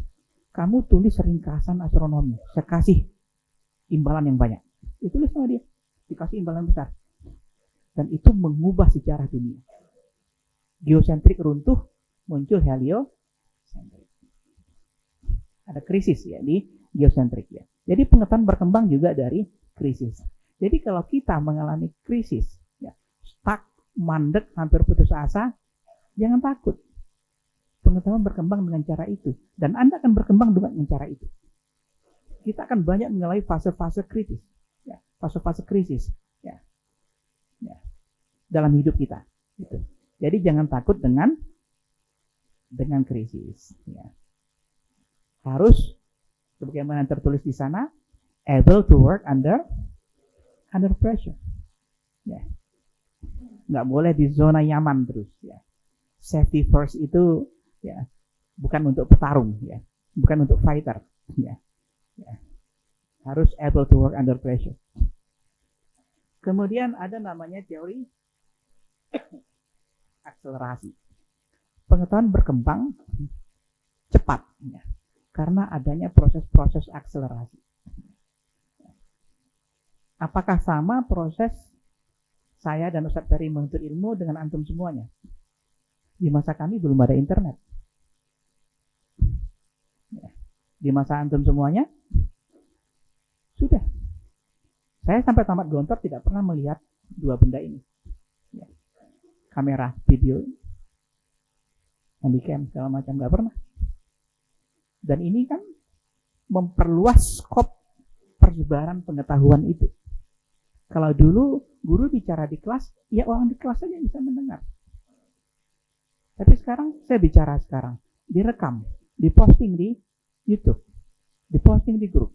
A: kamu tulis ringkasan astronomi, saya kasih imbalan yang banyak. Ditulis sama dia, dikasih imbalan besar, dan itu mengubah sejarah dunia. Geosentrik runtuh, muncul heliosentrik. Ada krisis ya di geosentrik ya. Jadi pengetahuan berkembang juga dari krisis. Jadi kalau kita mengalami krisis, ya, stuck, mandek, hampir putus asa, jangan takut. Pengetahuan berkembang dengan cara itu, dan Anda akan berkembang dengan cara itu. Kita akan banyak mengalami fase-fase kritis, ya, fase-fase krisis, ya, dalam hidup kita. Gitu. Jadi jangan takut dengan krisis. Ya. Harus sebagaimana tertulis di sana, able to work under pressure. Ya. Nggak boleh di zona nyaman terus. Ya. Safety first itu ya bukan untuk petarung, ya, bukan untuk fighter. Ya. Ya. Harus able to work under pressure. Kemudian ada namanya teori akselerasi. Pengetahuan berkembang cepat. Ya. Karena adanya proses-proses akselerasi. Apakah sama proses saya dan Ustadz Ferry menuntut ilmu dengan antum semuanya? Di masa kami belum ada internet. Di masa antum semuanya sudah. Saya sampai tamat Gontor tidak pernah melihat dua benda ini. Kamera, video, handycam, segala macam, nggak pernah. Dan ini kan memperluas skop persebaran pengetahuan itu. Kalau dulu guru bicara di kelas, ya orang di kelas saja bisa mendengar. Tapi sekarang saya bicara sekarang, direkam, diposting di YouTube, diposting di grup.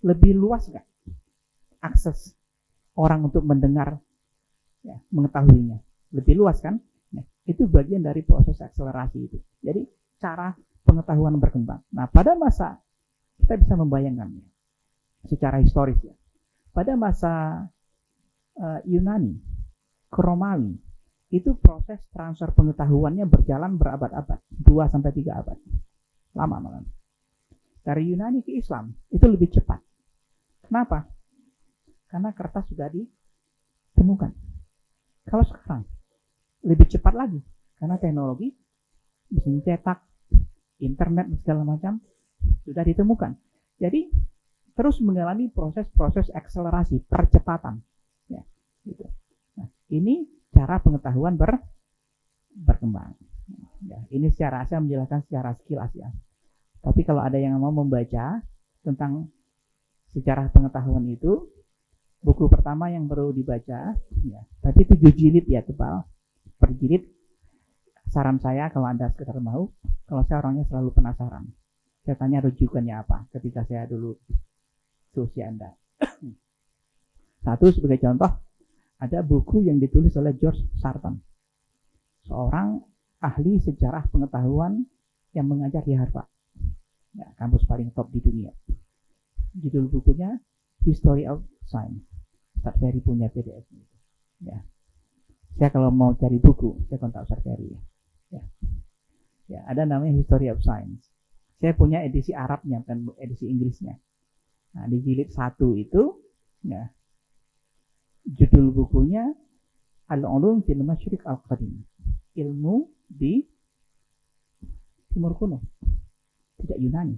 A: Lebih luas nggak akses orang untuk mendengar, ya, mengetahuinya? Lebih luas kan? Nah, itu bagian dari proses akselerasi itu. Jadi cara pengetahuan berkembang. Nah, pada masa kita bisa membayangkannya secara historis ya. Pada masa Yunani, ke Romawi, itu proses transfer pengetahuannya berjalan berabad-abad, 2-3 abad. Lama malah. Dari Yunani ke Islam, itu lebih cepat. Kenapa? Karena kertas sudah ditemukan. Kalau sekarang, lebih cepat lagi. Karena teknologi, mesin cetak, internet, segala macam, sudah ditemukan. Jadi, terus mengalami proses-proses akselerasi, percepatan. Ya, gitu. Nah, ini cara pengetahuan berkembang. Ya, ini secara saya menjelaskan secara sekilas ya. Tapi kalau ada yang mau membaca tentang sejarah pengetahuan itu, buku pertama yang perlu dibaca, ya, tapi 7 jilid ya, tebal. Per jilid, saran saya kalau Anda sekedar mau, kalau saya orangnya selalu penasaran. Saya tanya rujukannya apa ketika saya dulu seusia Anda. Satu sebagai contoh, ada buku yang ditulis oleh George Sarton, seorang ahli sejarah pengetahuan yang mengajar di Harvard, ya, kampus paling top di dunia. Judul bukunya History of Science. Ustaz Ferry punya PDF. Ya. Saya kalau mau cari buku, saya kontak Ustaz Ferry. Ya. Ya, ada namanya History of Science. Saya punya edisi Arabnya dan edisi Inggrisnya. Nah, di jilid 1 itu, ya, judul bukunya Al-Ulum fil Masyriq Al-Qadim. Ilmu di Timur Kuno, tidak Yunani.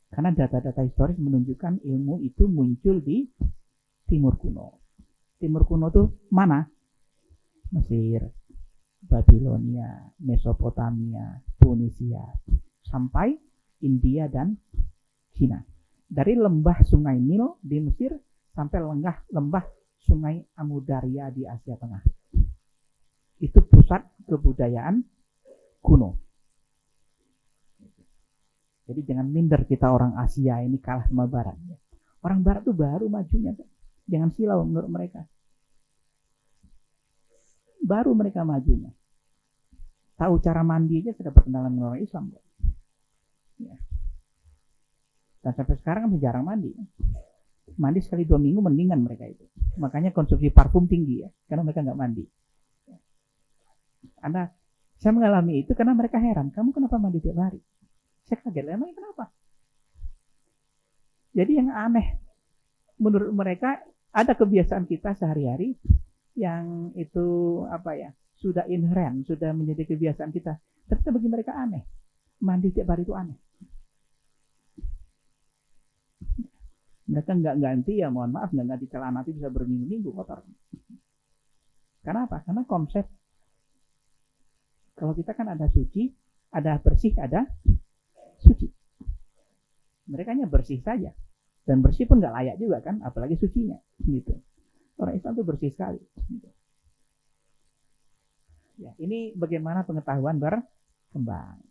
A: Karena data-data historis menunjukkan ilmu itu muncul di Timur Kuno. Timur Kuno itu mana? Mesir, Babilonia, Mesopotamia, Tunisia, sampai India dan Cina. Dari lembah Sungai Nil di Mesir sampai lembah Sungai Amudarya di Asia Tengah. Itu pusat kebudayaan kuno. Jadi jangan minder kita orang Asia ini kalah sama Barat. Orang Barat tuh baru majunya. Jangan silau menurut mereka. Baru mereka majunya. Tahu cara mandi aja sudah berkenalan dengan orang Islam. Ya. Dan sampai sekarang kan jarang mandi. Mandi sekali 2 minggu mendingan mereka itu. Makanya konsumsi parfum tinggi ya. Karena mereka nggak mandi. Saya mengalami itu karena mereka heran. Kamu kenapa mandi tiap hari? Saya kaget, emangnya kenapa? Jadi yang aneh, menurut mereka ada kebiasaan kita sehari-hari yang itu apa ya, sudah inherent, sudah menjadi kebiasaan kita. Ternyata bagi mereka aneh, mandi tiap hari itu aneh. Mereka nggak ganti, ya mohon maaf, nggak ganti celana itu bisa berminggu-minggu kotor. Karena apa? Karena konsep kalau kita kan ada suci, ada bersih, ada suci. Mereka hanya bersih saja, dan bersih pun nggak layak juga kan, apalagi sucinya gitu. Orang Islam itu bersih sekali gitu. Ya, ini bagaimana pengetahuan berkembang.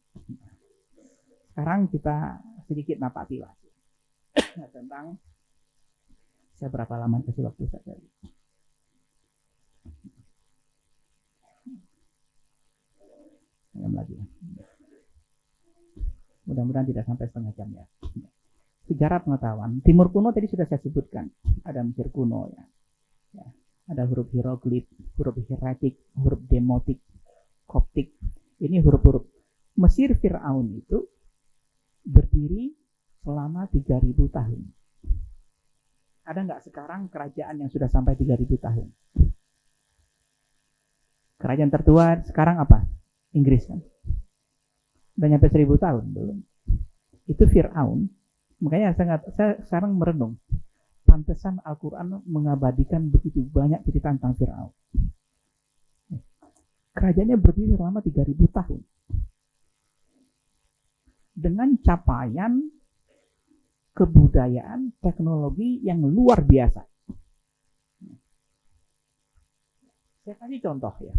A: Sekarang kita sedikit napak tilas tentang, saya berapa lama kasih waktu saya. Lagi. Mudah-mudahan tidak sampai setengah jam ya. Sejarah pengetahuan. Timur kuno tadi sudah saya sebutkan. Ada Mesir kuno ya. Ya. Ada huruf hieroglif, huruf hieratik, huruf demotik, koptik. Ini huruf-huruf. Mesir Fir'aun itu berdiri selama 3.000 tahun. Ada nggak sekarang kerajaan yang sudah sampai 3.000 tahun? Kerajaan tertua sekarang apa? Inggris kan? Udah nyampe 1.000 tahun belum? Itu Fir'aun. Makanya saya sekarang merenung. Pantesan Al-Quran mengabadikan begitu banyak cerita tentang Fir'aun. Kerajaannya berdiri selama 3.000 tahun. Dengan capaian kebudayaan, teknologi yang luar biasa. Saya kasih contoh ya.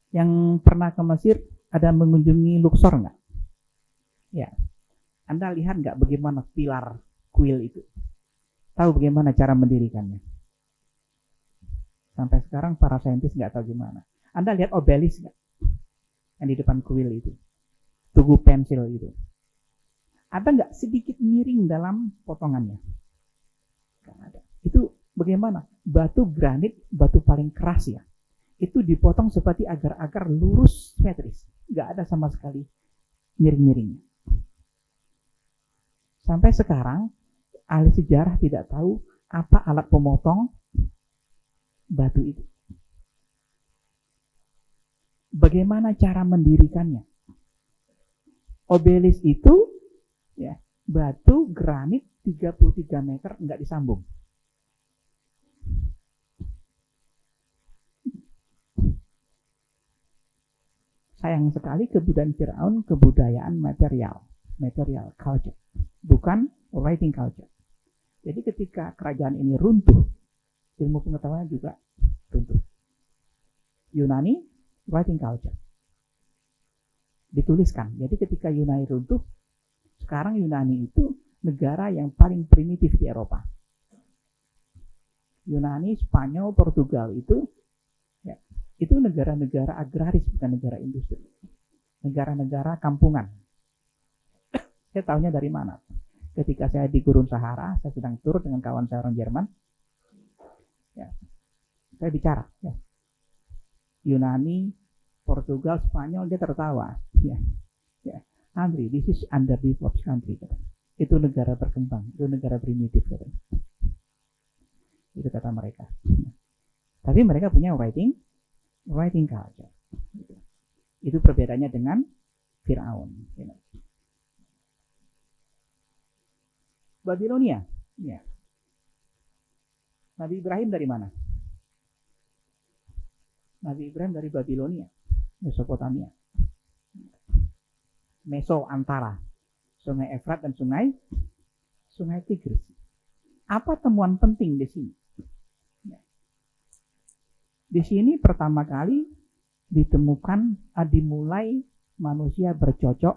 A: Yang pernah ke Mesir ada mengunjungi Luxor nggak? Ya, Anda lihat nggak bagaimana pilar kuil itu? Tahu bagaimana cara mendirikannya? Sampai sekarang para saintis nggak tahu gimana. Anda lihat obelis nggak? Yang di depan kuil itu, tugu pensil itu. Ada nggak sedikit miring dalam potongannya? Nggak ada. Itu bagaimana? Batu granit, batu paling keras ya. Itu dipotong seperti agar-agar lurus simetris. Nggak ada sama sekali miring-miringnya. Sampai sekarang, ahli sejarah tidak tahu apa alat pemotong batu itu. Bagaimana cara mendirikannya? Obelis itu ya, batu granit 33 meter nggak disambung. Sayang sekali kebudayaan Firaun kebudayaan material culture, bukan writing culture. Jadi ketika kerajaan ini runtuh, ilmu pengetahuan juga runtuh. Yunani writing culture dituliskan. Jadi ketika Yunani runtuh, sekarang Yunani itu negara yang paling primitif di Eropa. Yunani, Spanyol, Portugal itu negara-negara agraris, bukan negara industri. Negara-negara kampungan. Saya tahunya dari mana? Ketika saya di Gurun Sahara, saya sedang tur dengan kawan saya orang Jerman. Ya, saya bicara. Ya. Yunani, Portugal, Spanyol, dia tertawa. Ya. Andri, this is underdeveloped country. Itu negara berkembang, itu negara primitif. Itu kata mereka. Tapi mereka punya writing culture. Itu perbedaannya dengan Firaun. Babilonia. Ya. Nabi Ibrahim dari mana? Nabi Ibrahim dari Babilonia, Mesopotamia. Meso antara Sungai Efrat dan Sungai Tigris. Apa temuan penting di sini? Di sini pertama kali dimulai manusia bercocok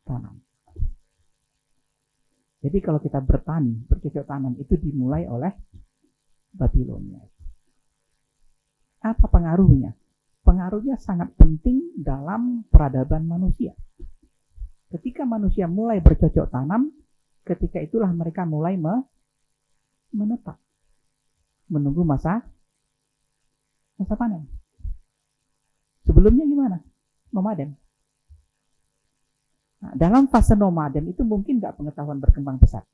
A: tanam. Jadi kalau kita bercocok tanam itu dimulai oleh Babilonia. Apa pengaruhnya? Pengaruhnya sangat penting dalam peradaban manusia. Ketika manusia mulai bercocok tanam, ketika itulah mereka mulai menetap, menunggu masa panen. Sebelumnya gimana? Nomaden. Nah, dalam fase nomaden itu mungkin nggak pengetahuan berkembang pesat.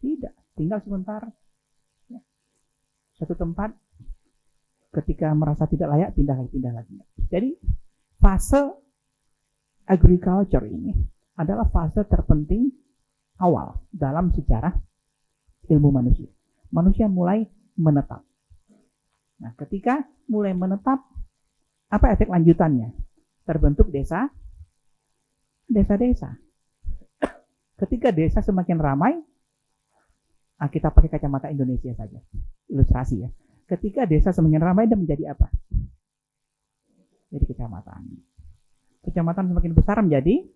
A: Tidak, tinggal sebentar. Ya. Satu tempat, ketika merasa tidak layak, pindah lagi. Jadi fase agriculture ini adalah fase terpenting awal dalam sejarah ilmu manusia. Manusia mulai menetap. Nah, ketika mulai menetap, apa efek lanjutannya? Terbentuk desa-desa. Ketika desa semakin ramai, kita pakai kacamata Indonesia saja, ilustrasi ya. Ketika desa semakin ramai, dan menjadi apa? Jadi kecamatan. Kecamatan semakin besar menjadi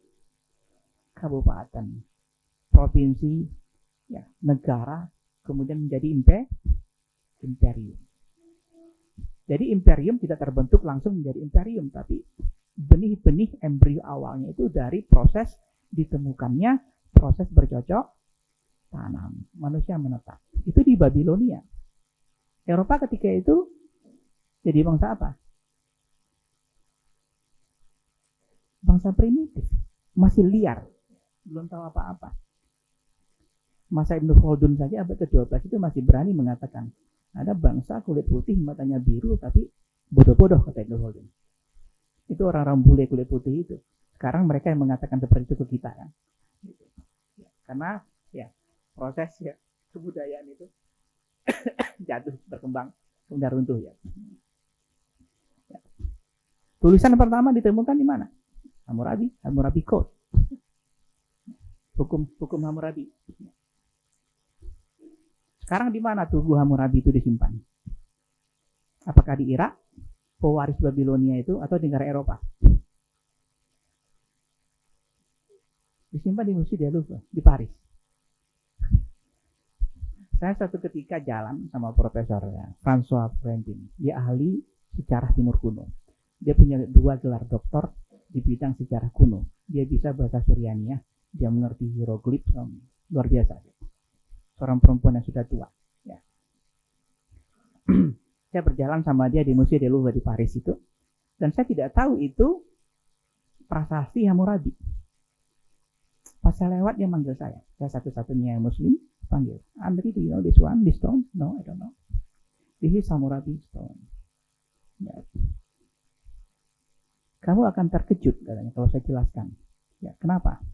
A: kabupaten, provinsi, ya, negara, kemudian menjadi imperium. Jadi imperium tidak terbentuk langsung menjadi imperium, tapi benih-benih embrio awalnya itu dari proses ditemukannya proses bercocok tanam. Manusia menetap. Itu di Babilonia. Eropa ketika itu jadi bangsa apa? Bangsa primitif. Masih liar. Belum tahu apa-apa. Masa Ibnu Khaldun saja abad ke-12 itu masih berani mengatakan ada bangsa kulit putih matanya biru tapi bodoh-bodoh, kata Ibnu Khaldun. Itu orang-orang bule kulit putih itu. Sekarang mereka yang mengatakan seperti itu ke kita kan. Karena ya proses ya kebudayaan itu jatuh berkembang kemudian runtuh ya. Tulisan pertama ditemukan di mana? Hammurabi Code. hukum Hammurabi. Sekarang di mana tubuh Hammurabi itu disimpan? Apakah di Irak, pewaris Babilonia itu, atau di negara Eropa? Disimpan di Musée du Louvre di Paris. Saya satu ketika jalan sama profesor François Prentin. Dia ahli sejarah Timur Kuno. Dia punya 2 gelar doktor di bidang sejarah kuno. Dia bisa bahasa Suryania, dia mengerti hieroglif, luar biasa. Seorang perempuan yang sudah tua. Ya. Saya berjalan sama dia di Musée du Louvre di Paris itu, dan saya tidak tahu itu prasasti Hammurabi. Pas saya lewat dia manggil saya satu-satunya Muslim, panggil, Andri, do you know this one, this stone? No, I don't know. This is Hammurabi stone. Ya. Kamu akan terkejut katanya kalau saya jelaskan. Ya, kenapa?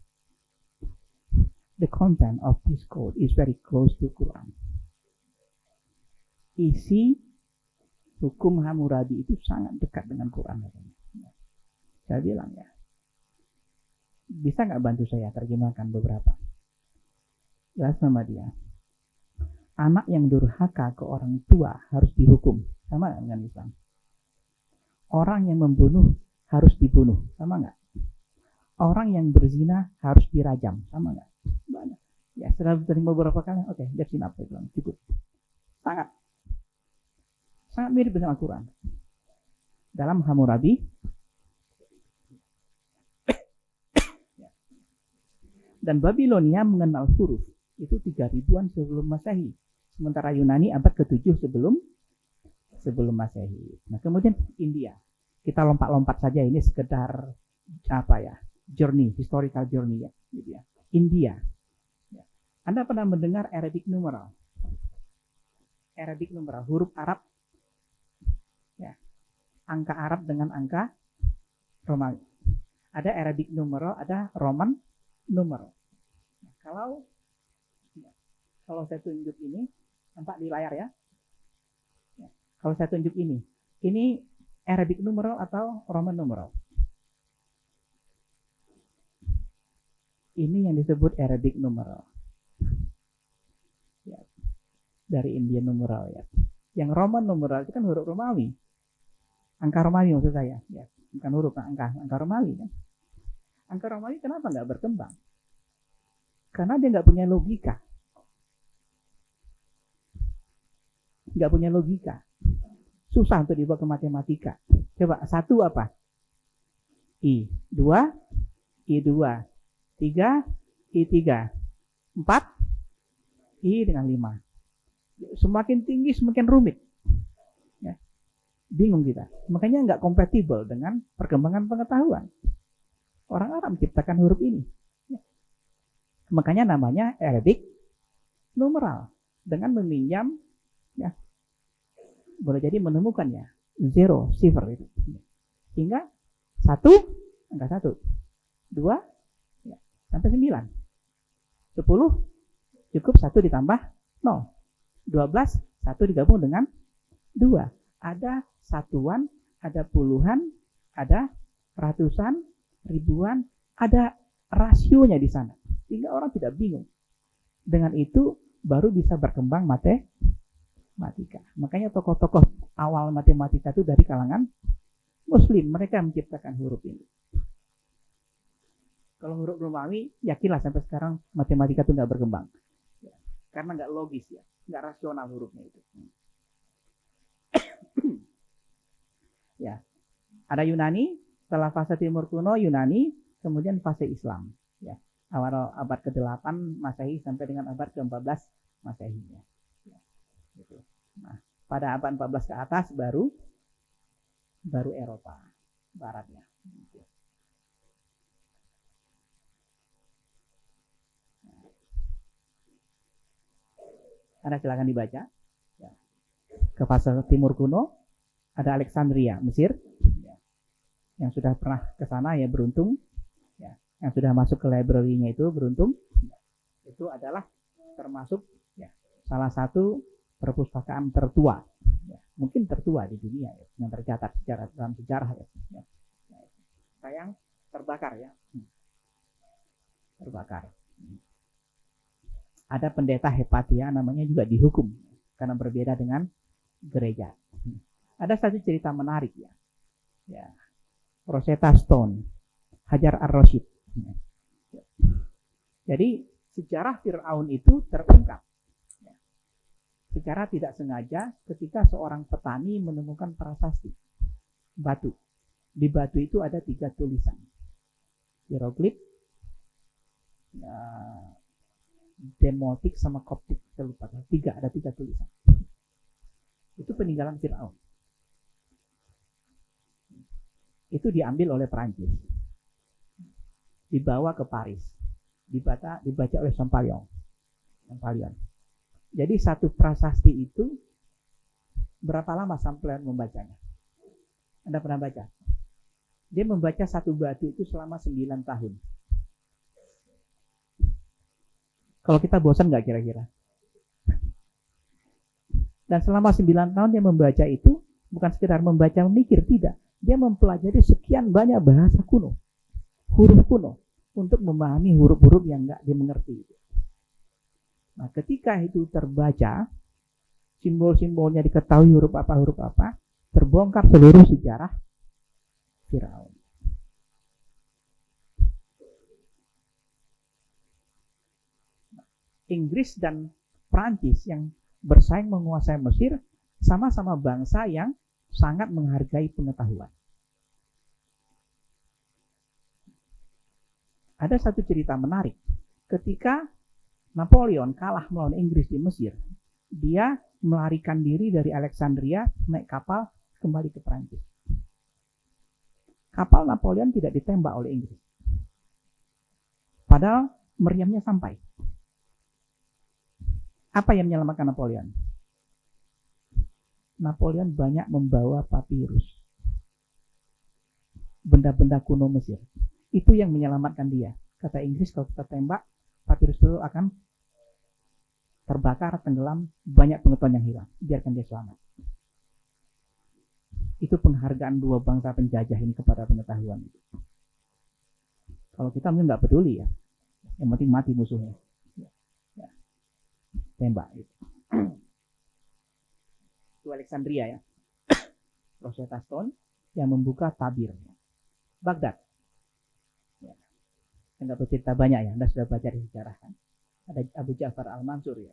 A: The content of this code is very close to Quran. Isi hukum Hammurabi itu sangat dekat dengan Quran. Ya. Saya bilang ya, bisa nggak bantu saya terjemahkan beberapa? Jelas sama dia. Anak yang durhaka ke orang tua harus dihukum. Sama nggak dengan Islam? Orang yang membunuh harus dibunuh. Sama nggak? Orang yang berzina harus dirajam. Sama nggak? Banyak. Ya, setelah terima beberapa kali, oke, that's enough. Cukup. Sangat mirip dengan Al-Quran. Dalam Hammurabi, dan Babilonia mengenal huruf itu 3000-an sebelum Masehi. Sementara Yunani abad ke-7 sebelum Masehi. Nah, kemudian India. Kita lompat-lompat saja, ini sekedar journey, historical journey ya, gitu ya. India. Ya. Anda pernah mendengar Arabic numeral? Arabic numeral, huruf Arab. Ya. Angka Arab dengan angka Romawi. Ada Arabic numeral, ada Roman numeral. Nah, kalau saya tunjuk ini, nampak di layar ya. Kalau saya tunjuk ini Arabic numeral atau Roman numeral? Ini yang disebut Arabic numeral. Ya. Dari Indian numeral ya. Yang Roman numeral itu kan huruf Romawi. Angka Romawi maksud saya. Ya. Bukan huruf, angka Romawi kan. Angka Romawi kenapa nggak berkembang? Karena dia nggak punya logika. Nggak punya logika. Susah untuk dibawa ke matematika. Coba 1 apa? I. 2, I2. 3, I3. 4, I dengan 5. Semakin tinggi semakin rumit. Ya. Bingung kita. Makanya nggak kompatibel dengan perkembangan pengetahuan. Orang Arab menciptakan huruf ini. Ya. Makanya namanya Arabic numeral. Dengan meminjam, ya, boleh jadi menemukannya 0, sifar itu. Sehingga 1, angka 1, 2, ya, sampai 9. 10, cukup 1 ditambah 0. 12, 1 digabung dengan 2. Ada satuan, ada puluhan, ada ratusan, ribuan, ada rasionya di sana. Sehingga orang tidak bingung. Dengan itu baru bisa berkembang matematika. Makanya tokoh-tokoh awal matematika itu dari kalangan Muslim. Mereka menciptakan huruf ini. Kalau huruf Romawi, yakinlah sampai sekarang matematika itu nggak berkembang. Ya, karena nggak logis ya, nggak rasional hurufnya itu. Ya, ada Yunani, setelah fase Timur Kuno Yunani, kemudian fase Islam. Ya, awal abad ke-8 Masehi sampai dengan abad ke-14 Masehi. Ya. Gitu. Nah, pada abad 14 ke atas baru Eropa Baratnya. Gitu. Anda silakan dibaca. Ya. Ke fase Timur Kuno ada Alexandria, Mesir. Ya. Yang sudah pernah ke sana ya beruntung. Ya. Yang sudah masuk ke library-nya itu beruntung. Ya. Itu adalah termasuk ya, salah satu perpustakaan tertua. Ya. Mungkin tertua di dunia ya, yang tercatat dalam sejarah ya. Ya. Sayang terbakar ya. Terbakar. Ada pendeta Hepatia namanya juga dihukum karena berbeda dengan gereja. Ada satu cerita menarik ya. Rosetta Stone, Hajar ar-Rasyid. Jadi sejarah Fir'aun itu terungkap secara tidak sengaja ketika seorang petani menemukan prasasti batu. Di batu itu ada 3 tulisan, hieroglif, demotik sama koptik, saya lupa. Ada 3 tulisan. Itu peninggalan Fir'aun. Itu diambil oleh Perancis, dibawa ke Paris, dibaca oleh Champollion. Jadi satu prasasti itu berapa lama Champollion membacanya? Anda pernah baca? Dia membaca satu batu itu selama 9 tahun. Kalau kita bosan nggak kira-kira? Dan selama 9 tahun dia membaca itu bukan sekedar membaca memikir, tidak. Dia mempelajari sekian banyak bahasa kuno, huruf kuno, untuk memahami huruf-huruf yang nggak dimengerti. Nah, ketika itu terbaca, simbol-simbolnya diketahui huruf apa, terbongkar seluruh sejarah Firaun. Inggris dan Prancis yang bersaing menguasai Mesir sama-sama bangsa yang sangat menghargai pengetahuan. Ada satu cerita menarik. Ketika Napoleon kalah melawan Inggris di Mesir, dia melarikan diri dari Alexandria, naik kapal kembali ke Prancis. Kapal Napoleon tidak ditembak oleh Inggris, padahal meriamnya sampai. Apa yang menyelamatkan Napoleon? Napoleon banyak membawa papirus, benda-benda kuno Mesir. Itu yang menyelamatkan dia. Kata Inggris, kalau kita tembak, papirus itu akan terbakar, tenggelam, banyak pengetahuan yang hilang. Biarkan dia selamat. Itu penghargaan 2 bangsa penjajah ini kepada pengetahuan itu. Kalau kita mungkin nggak peduli ya, yang penting mati musuhnya. Ya. Tembak itu. Itu Alexandria ya. Rosetta Stone yang membuka tabir. Baghdad. Ya. Saya nggak bercerita banyak ya, Anda sudah baca di sejarah kan. Ada Abu Ja'far al-Mansur ya.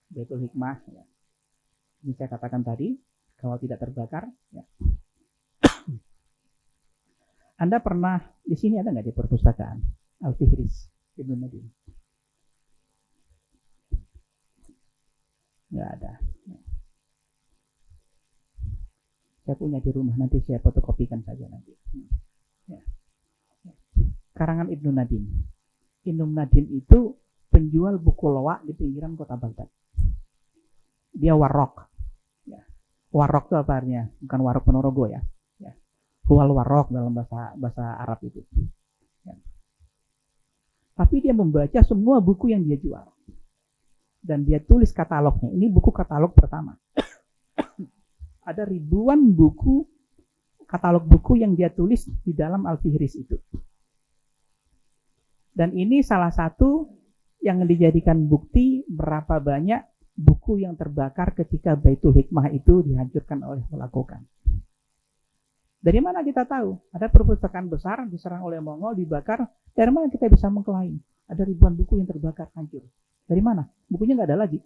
A: Baitul Hikmah ya. Ini saya katakan tadi, kalau tidak terbakar ya. Anda pernah di sini ada nggak di perpustakaan Al-Fihris Ibnu Nadim? Nggak ada. Saya punya di rumah, nanti saya fotokopikan saja nanti. Ya. Karangan Ibnu Nadim. Ibnu Nadim itu penjual buku loak di pinggiran kota Baghdad. Dia warok. Ya. Warok itu apa artinya? Bukan warok Ponorogo ya. Ya. Huwal warok dalam bahasa Arab itu. Ya. Tapi dia membaca semua buku yang dia jual. Dan dia tulis katalognya. Ini buku katalog pertama. Ada ribuan buku, katalog buku yang dia tulis di dalam Al-Fihris itu. Dan ini salah satu yang dijadikan bukti berapa banyak buku yang terbakar ketika Baitul Hikmah itu dihancurkan oleh melakukan. Dari mana kita tahu? Ada perpustakaan besar diserang oleh Mongol, dibakar. Dari mana kita bisa mengklaim? Ada ribuan buku yang terbakar, hancur. Dari mana? Bukunya nggak ada lagi.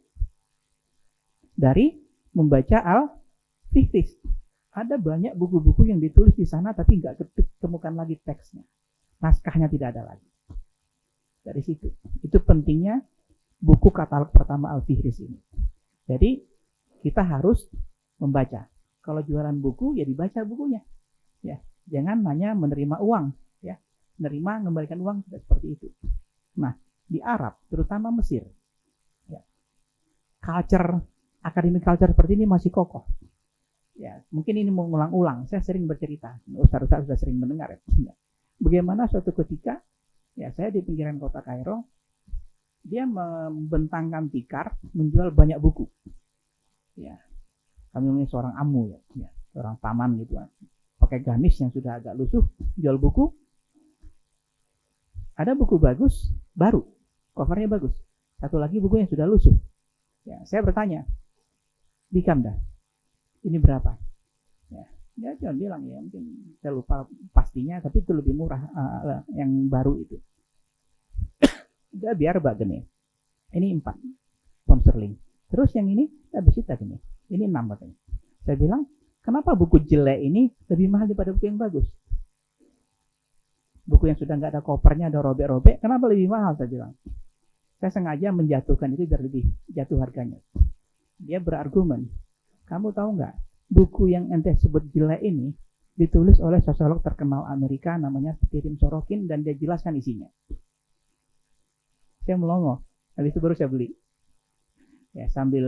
A: Dari membaca Al-Fihris. Ada banyak buku-buku yang ditulis di sana tapi nggak ditemukan lagi teksnya. Naskahnya tidak ada lagi. Dari situ. Itu pentingnya buku katalog pertama Al-Fihris ini. Jadi kita harus membaca. Kalau jualan buku ya dibaca bukunya. Ya, jangan hanya menerima uang, ya. Menerima mengembalikan uang tidak seperti itu. Nah, di Arab, terutama Mesir, ya, akademik culture seperti ini masih kokoh. Ya, mungkin ini mengulang-ulang. Saya sering bercerita, ustaz-ustaz sudah sering mendengar. Ya. Bagaimana suatu ketika, ya saya di pinggiran kota Kairo, dia membentangkan tikar, menjual banyak buku. Ya, kami ini seorang amu ya, seorang paman gitu kan. Pakai gamis yang sudah agak lusuh, jual buku. Ada buku bagus, baru. covernya bagus. Satu lagi buku yang sudah lusuh. Ya, saya bertanya, di Kamda, ini berapa? Ya, dia cuma bilang ya, mungkin saya lupa pastinya, tapi itu lebih murah yang baru itu. Udah biar bagiannya. Ini 4 pound sterling. Terus yang ini habis itu gini. Ini 6 katanya. Saya bilang, kenapa buku jelek ini lebih mahal daripada buku yang bagus? Buku yang sudah nggak ada kopernya, ada robek-robek, kenapa lebih mahal? Saya bilang. Saya sengaja menjatuhkan itu biar lebih jatuh harganya. Dia berargumen, kamu tahu nggak, buku yang ente sebut jelek ini ditulis oleh sosiolog terkenal Amerika namanya Tim Sorokin dan dia jelaskan isinya. Saya melongo, habis itu baru saya beli. Ya, sambil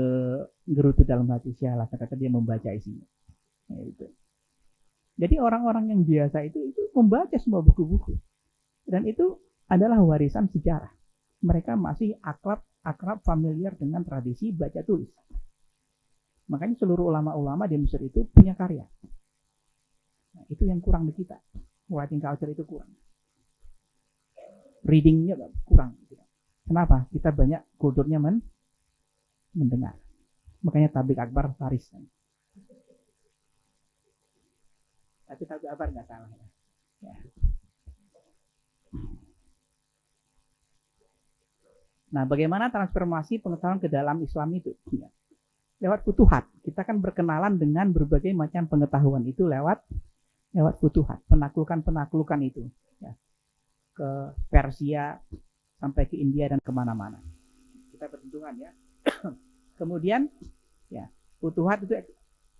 A: gerutu dalam hati, sialah kata dia membaca isinya. Ya, itu. Jadi orang-orang yang biasa itu membaca semua buku-buku. Dan itu adalah warisan sejarah. Mereka masih akrab familiar dengan tradisi baca tulis. Makanya seluruh ulama-ulama di Mesir itu punya karya. Nah, itu yang kurang di kita. Writing culture itu kurang. Readingnya kurang. Kenapa? Kita banyak kulturnya mendengar. Makanya tablik akbar laris. Tapi tablik akbar nggak salah. Ya. Nah, bagaimana transformasi pengetahuan ke dalam Islam itu? Ya. Lewat futuhat. Kita kan berkenalan dengan berbagai macam pengetahuan itu lewat futuhat. Penaklukan itu. Ya. Ke Persia, sampai ke India dan kemana-mana. Kita berhitungan ya. Kemudian, ya, futuhat itu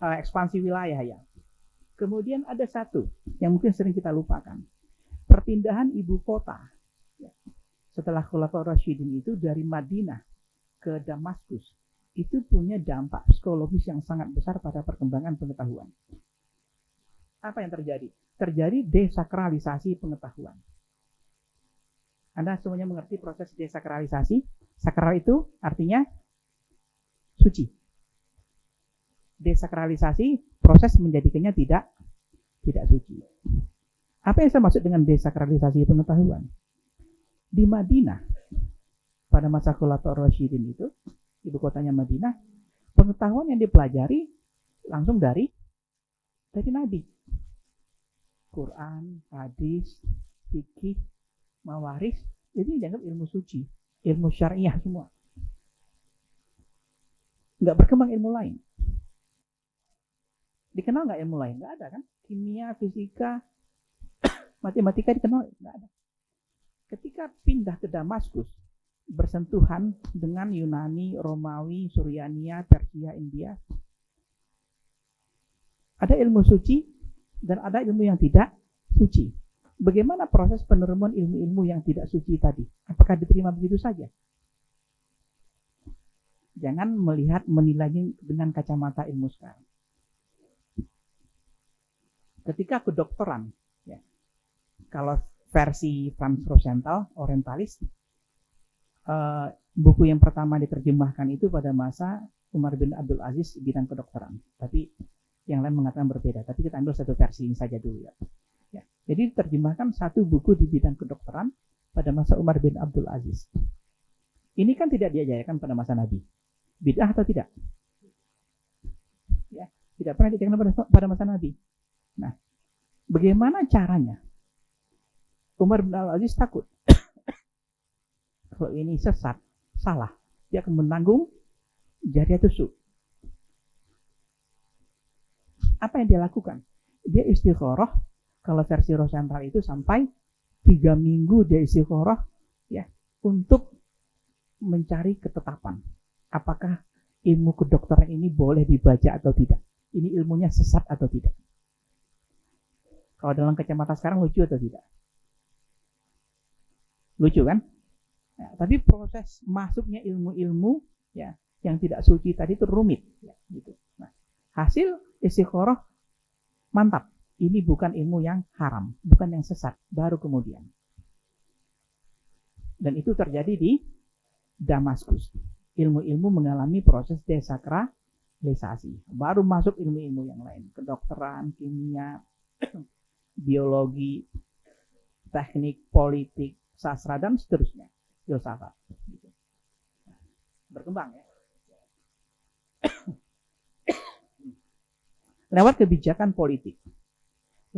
A: ekspansi wilayah ya. Kemudian ada satu yang mungkin sering kita lupakan. Perpindahan ibu kota. Ya. Setelah Khulafaur Rasyidin itu dari Madinah ke Damaskus, itu punya dampak psikologis yang sangat besar pada perkembangan pengetahuan. Apa yang terjadi? Terjadi desakralisasi pengetahuan. Anda semuanya mengerti proses desakralisasi? Sakral itu artinya suci. Desakralisasi proses menjadikannya tidak suci. Apa yang saya maksud dengan desakralisasi pengetahuan? Di Madinah pada masa Khulafaur Rasyidin itu, ibu kotanya Madinah, pengetahuan yang dipelajari langsung dari Nabi. Quran, hadis, fikih, mawaris, jadi dianggap ilmu suci, ilmu syariah semua. Nggak berkembang ilmu lain. Dikenal nggak ilmu lain? Nggak ada kan? Kimia, fisika, matematika dikenal? Nggak ada. Ketika pindah ke Damaskus, bersentuhan dengan Yunani, Romawi, Suryania, Persia, India, ada ilmu suci dan ada ilmu yang tidak suci. Bagaimana proses penerimaan ilmu-ilmu yang tidak suci tadi? Apakah diterima begitu saja? Jangan menilainya dengan kacamata ilmu sekarang. Ketika kedokteran, ya, kalau versi Franz Rosenthal, orientalis, buku yang pertama diterjemahkan itu pada masa Umar bin Abdul Aziz bidang kedokteran. Tapi yang lain mengatakan berbeda. Tapi kita ambil satu versi ini saja dulu ya. Ya. Jadi diterjemahkan satu buku di bidang kedokteran pada masa Umar bin Abdul Aziz. Ini kan tidak diajarkan pada masa Nabi. Bid'ah atau tidak? Ya, tidak pernah diajarkan pada masa Nabi. Nah, bagaimana caranya? Umar bin Abdul Aziz takut. Kalau ini sesat, salah, dia akan menanggung jariah tusuk. Apa yang dia lakukan? Dia istikharah, kalau versi Rosenthal itu sampai 3 minggu dia istikharah ya, untuk mencari ketetapan. Apakah ilmu kedokteran ini boleh dibaca atau tidak? Ini ilmunya sesat atau tidak? Kalau dalam kacamata sekarang lucu atau tidak? Lucu kan? Ya, tapi proses masuknya ilmu-ilmu ya yang tidak suci tadi itu rumit ya, gitu. Nah, hasil istikharah mantap. Ini bukan ilmu yang haram, bukan yang sesat, baru kemudian. Dan itu terjadi di Damaskus. Ilmu-ilmu mengalami proses desakralisasi. Baru masuk ilmu-ilmu yang lain, kedokteran, kimia, biologi, teknik, politik, sastra dan seterusnya. filsafat. Berkembang ya. Lewat kebijakan politik,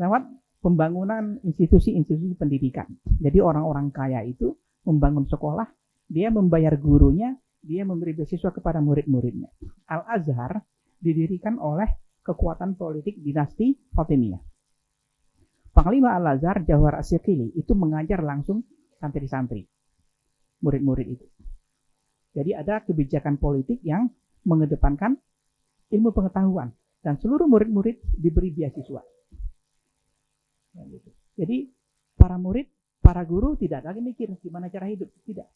A: lewat pembangunan institusi-institusi pendidikan. Jadi orang-orang kaya itu membangun sekolah, dia membayar gurunya, dia memberi beasiswa kepada murid-muridnya. Al-Azhar didirikan oleh kekuatan politik dinasti Fatimiyah. Panglima Al-Azhar, Jauhar As-Siqili, itu mengajar langsung santri-santri, murid-murid itu. Jadi ada kebijakan politik yang mengedepankan ilmu pengetahuan. Dan seluruh murid-murid diberi beasiswa. Jadi para murid, para guru tidak lagi mikir gimana cara hidup. Tidak.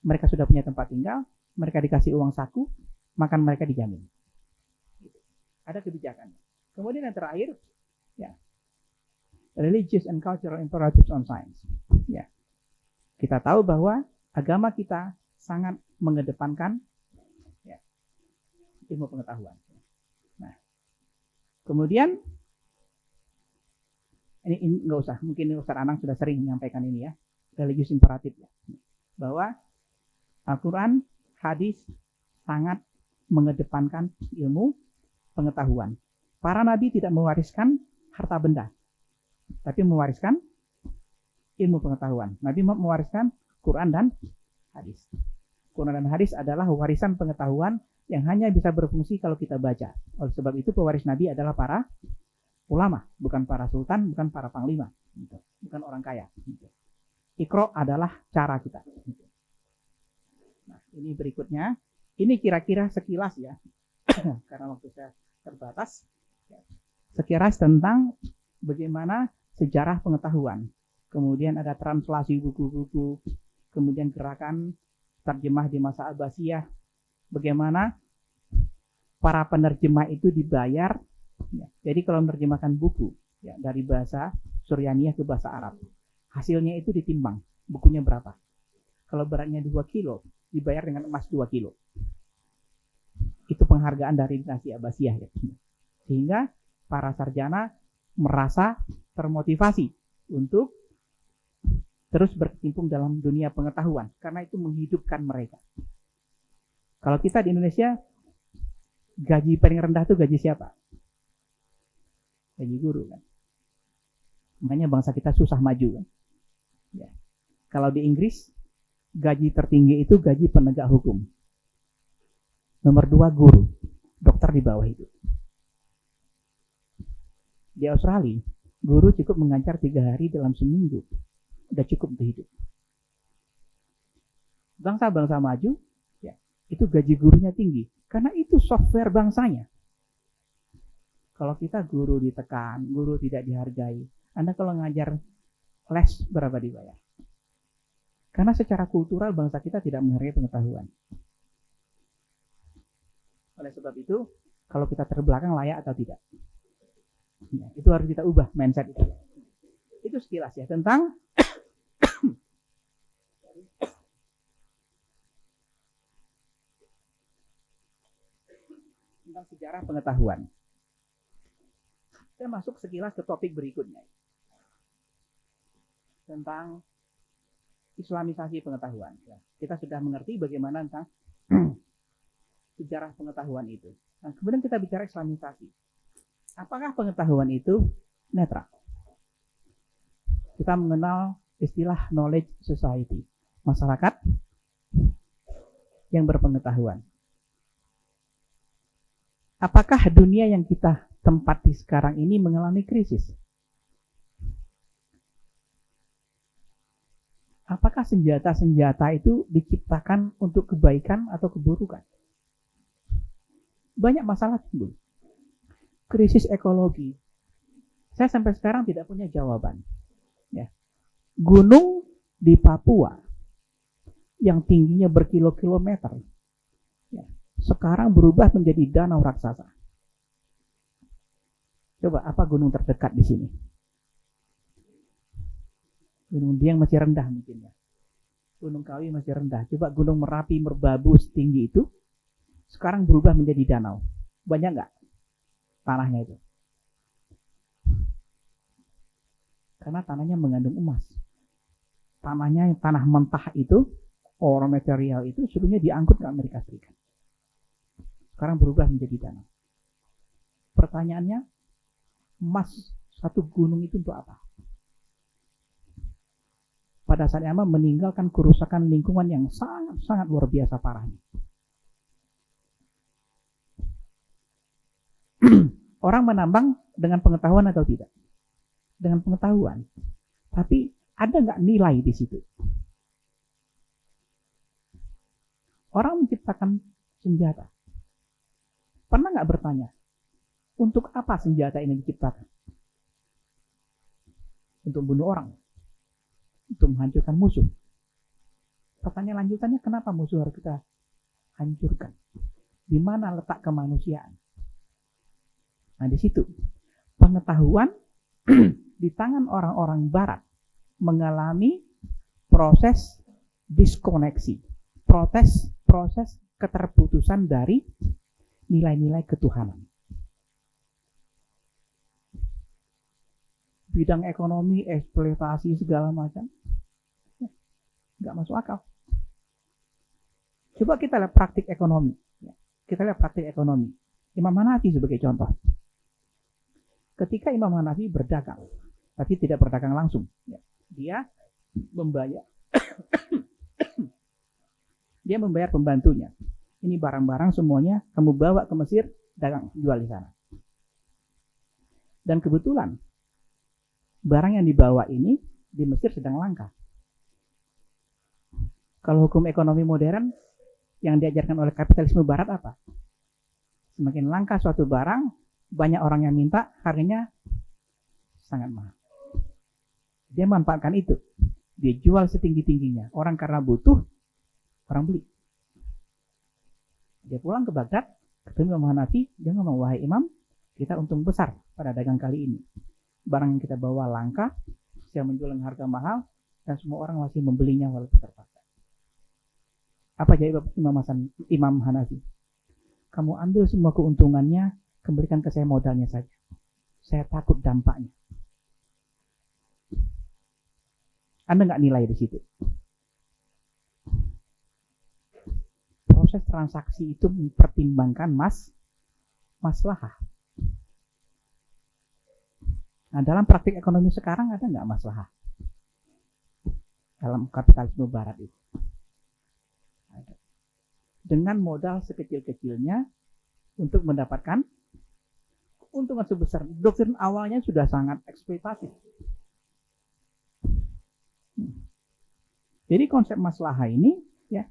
A: Mereka sudah punya tempat tinggal, mereka dikasih uang saku, makan mereka dijamin. Ada kebijakan. Kemudian yang terakhir, ya, religious and cultural imperatives on science. Ya. Kita tahu bahwa agama kita sangat mengedepankan ya, ilmu pengetahuan. Nah, kemudian ini nggak usah, mungkin Ustaz Anang sudah sering menyampaikan ini ya, religious imperatif ya, bahwa Al-Quran, hadis sangat mengedepankan ilmu pengetahuan. Para nabi tidak mewariskan harta benda, tapi mewariskan ilmu pengetahuan. Nabi mewariskan Quran dan hadis. Quran dan hadis adalah warisan pengetahuan yang hanya bisa berfungsi kalau kita baca. Oleh sebab itu pewaris Nabi adalah para ulama, bukan para sultan, bukan para panglima, bukan orang kaya. Iqra adalah cara kita. Nah, ini berikutnya. Ini kira-kira sekilas ya, karena waktu saya terbatas. Sekilas tentang bagaimana sejarah pengetahuan. Kemudian ada translasi buku-buku, kemudian gerakan terjemah di masa Abbasiyah. Bagaimana para penerjemah itu dibayar. Ya, jadi kalau menerjemahkan buku ya, dari bahasa Suryaniyah ke bahasa Arab, hasilnya itu ditimbang. Bukunya berapa? Kalau beratnya 2 kilo, dibayar dengan emas 2 kilo. Itu penghargaan dari dinasti Abbasiyah. Ya. Sehingga para sarjana merasa termotivasi untuk terus berkecimpung dalam dunia pengetahuan. Karena itu menghidupkan mereka. Kalau kita di Indonesia, gaji paling rendah itu gaji siapa? Gaji guru kan. Makanya bangsa kita susah maju kan. Ya. Kalau di Inggris, gaji tertinggi itu gaji penegak hukum. Nomor 2 guru, dokter di bawah itu. Di Australia, guru cukup mengajar 3 hari dalam seminggu. Udah cukup untuk hidup. Bangsa-bangsa maju, itu gaji gurunya tinggi. Karena itu software bangsanya. Kalau kita guru ditekan, guru tidak dihargai. Anda kalau ngajar les berapa dibayar? Karena secara kultural bangsa kita tidak menghargai pengetahuan. Oleh sebab itu, kalau kita terbelakang layak atau tidak? Ya, itu harus kita ubah mindset itu. Itu sekilas ya tentang sejarah pengetahuan. Kita masuk sekilas ke topik berikutnya. Tentang Islamisasi pengetahuan. Kita sudah mengerti bagaimana tentang sejarah pengetahuan itu. Nah, kemudian kita bicara Islamisasi. Apakah pengetahuan itu netral? Kita mengenal istilah knowledge society. Masyarakat yang berpengetahuan. Apakah dunia yang kita tempati sekarang ini mengalami krisis? Apakah senjata-senjata itu diciptakan untuk kebaikan atau keburukan? Banyak masalah timbul. Krisis ekologi. Saya sampai sekarang tidak punya jawaban. Ya. Gunung di Papua yang tingginya berkilo-kilometer. Ya. Sekarang berubah menjadi danau raksasa. Coba apa gunung terdekat di sini? Gunung Dieng masih rendah mungkin ya. Gunung Kawi masih rendah. Coba Gunung Merapi Merbabu setinggi itu sekarang berubah menjadi danau. Banyak nggak tanahnya itu? Karena tanahnya mengandung emas. tanahnya, tanah mentah itu, raw material itu sebelumnya diangkut ke Amerika Serikat. Sekarang berubah menjadi tanah. Pertanyaannya, emas satu gunung itu untuk apa? Pada saat yang sama meninggalkan kerusakan lingkungan yang sangat-sangat luar biasa parahnya. Orang menambang dengan pengetahuan atau tidak? Dengan pengetahuan. Tapi ada nggak nilai di situ? Orang menciptakan senjata. Pernah nggak bertanya, untuk apa senjata ini diciptakan? Untuk bunuh orang? Untuk menghancurkan musuh? Pertanyaan lanjutannya, kenapa musuh harus kita hancurkan? Di mana letak kemanusiaan? Nah, di situ pengetahuan di tangan orang-orang barat mengalami proses diskoneksi, proses keterputusan dari nilai-nilai ketuhanan. Bidang ekonomi, eksploitasi segala macam, nggak masuk akal. Coba kita lihat praktik ekonomi. Imam Hanafi sebagai contoh. Ketika Imam Hanafi berdagang, tapi tidak berdagang langsung, dia membayar pembantunya. Ini barang-barang semuanya kamu bawa ke Mesir, dagang, jual di sana. Dan kebetulan barang yang dibawa ini di Mesir sedang langka. Kalau hukum ekonomi modern yang diajarkan oleh kapitalisme barat apa? Semakin langka suatu barang, banyak orang yang minta, harganya sangat mahal. Dia memanfaatkan itu. Dia jual setinggi-tingginya. Orang karena butuh, orang beli. Dia pulang ke Baghdad, ketemu Imam Hanafi, dia ngomong, wahai Imam, kita untung besar pada dagang kali ini. Barang yang kita bawa langka, saya menjual dengan harga mahal, dan semua orang masih membelinya walaupun terpaksa. Apa jawab Imam Hanafi? Kamu ambil semua keuntungannya, kembalikan ke saya modalnya saja. Saya takut dampaknya. Anda nggak nilai di situ. Proses transaksi itu mempertimbangkan maslahah. Nah, dalam praktik ekonomi sekarang ada nggak maslahah? Dalam kapitalisme barat itu. Ada. Dengan modal sekecil-kecilnya untuk mendapatkan keuntungan sebesar. Doktrin awalnya sudah sangat eksploitatif. Jadi konsep maslahah ini ya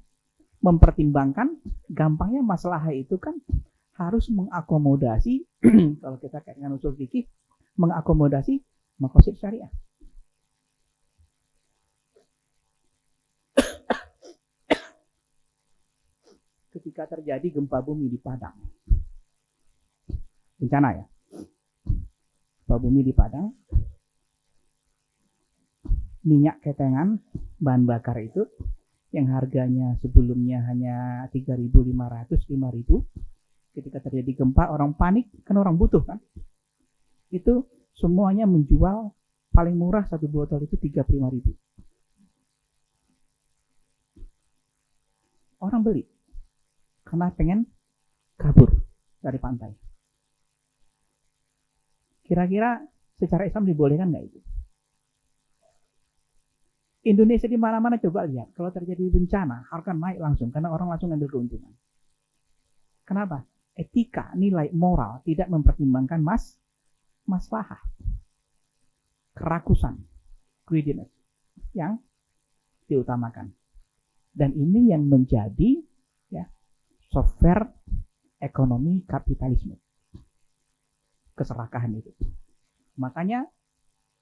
A: mempertimbangkan, gampangnya maslahah itu kan harus mengakomodasi kalau kita kaitkan usul fikih, mengakomodasi maqasid syariah. Ketika terjadi gempa bumi di Padang, bencana ya, gempa bumi di Padang, minyak ketengan, bahan bakar itu yang harganya sebelumnya hanya 3.500, 5.000, ketika terjadi gempa orang panik, kan orang butuh kan, itu semuanya menjual paling murah satu botol itu 35.000. Orang beli karena pengen kabur dari pantai. Kira-kira secara Islam dibolehkan nggak itu? Indonesia di mana-mana coba lihat, kalau terjadi bencana, harga naik langsung karena orang langsung ambil keuntungan. Kenapa? Etika, nilai moral tidak mempertimbangkan maslahah. Kerakusan, greediness yang diutamakan. Dan ini yang menjadi ya software ekonomi kapitalisme. Keserakahan itu. Makanya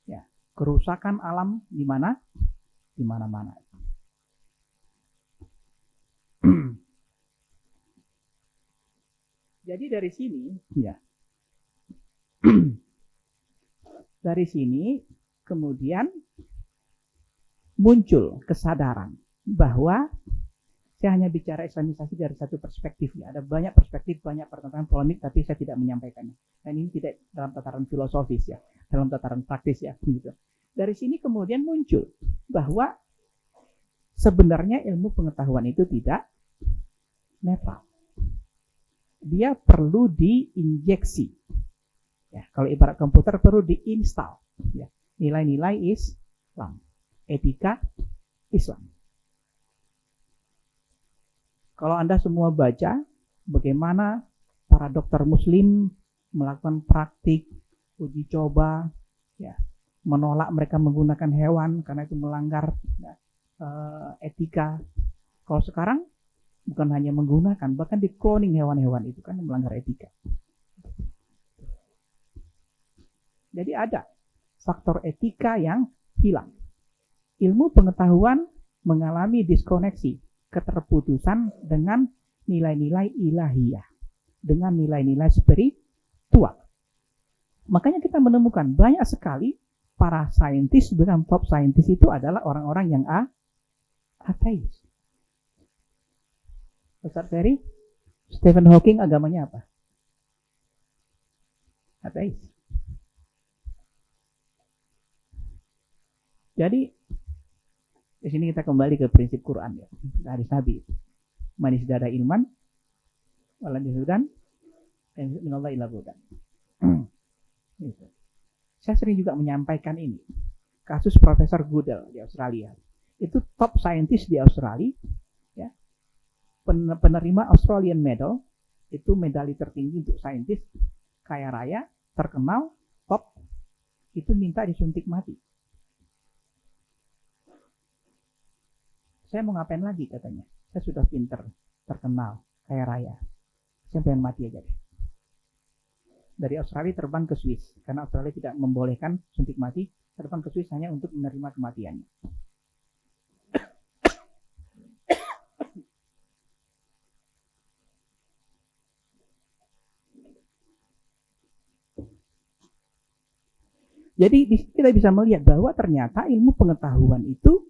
A: ya kerusakan alam di mana? Di mana-mana. Jadi dari sini ya. Dari sini kemudian muncul kesadaran bahwa saya hanya bicara Islamisasi dari satu perspektif ya. Ada banyak perspektif, banyak pertentangan polemik, tapi saya tidak menyampaikannya. Dan ini tidak dalam tataran filosofis ya, dalam tataran praktis ya. Gitu. Dari sini kemudian muncul bahwa sebenarnya ilmu pengetahuan itu tidak netral. Dia perlu diinjeksi. Ya, kalau ibarat komputer perlu diinstal. Ya, nilai-nilai Islam, etika Islam. Kalau Anda semua baca bagaimana para dokter muslim melakukan praktik uji coba, ya, menolak mereka menggunakan hewan karena itu melanggar ya, etika. Kalau sekarang bukan hanya menggunakan, bahkan di cloning hewan-hewan itu kan melanggar etika. Jadi ada faktor etika yang hilang. Ilmu pengetahuan mengalami diskoneksi, keterputusan dengan nilai-nilai ilahiyah, dengan nilai-nilai spiritual. Makanya kita menemukan banyak sekali para saintis, bukan top saintis itu adalah orang-orang yang ateis. Ustaz Ferry, Stephen Hawking agamanya apa? Ateis. Jadi di sini kita kembali ke prinsip Quran ya, hadis Nabi. Manis dada ilman, walan dihudan, dan minallah ila hudan. Saya sering juga menyampaikan ini. Kasus Profesor Goodell di Australia. Itu top scientist di Australia, ya. Penerima Australian Medal, itu medali tertinggi untuk saintis, kaya raya, terkenal, top, itu minta disuntik mati. Saya mau ngapain lagi katanya. Saya sudah pinter, terkenal, kaya raya. Saya pengen mati aja deh. Dari Australia terbang ke Swiss. Karena Australia tidak membolehkan suntik mati. Terbang ke Swiss hanya untuk menerima kematiannya. Jadi kita bisa melihat bahwa ternyata ilmu pengetahuan itu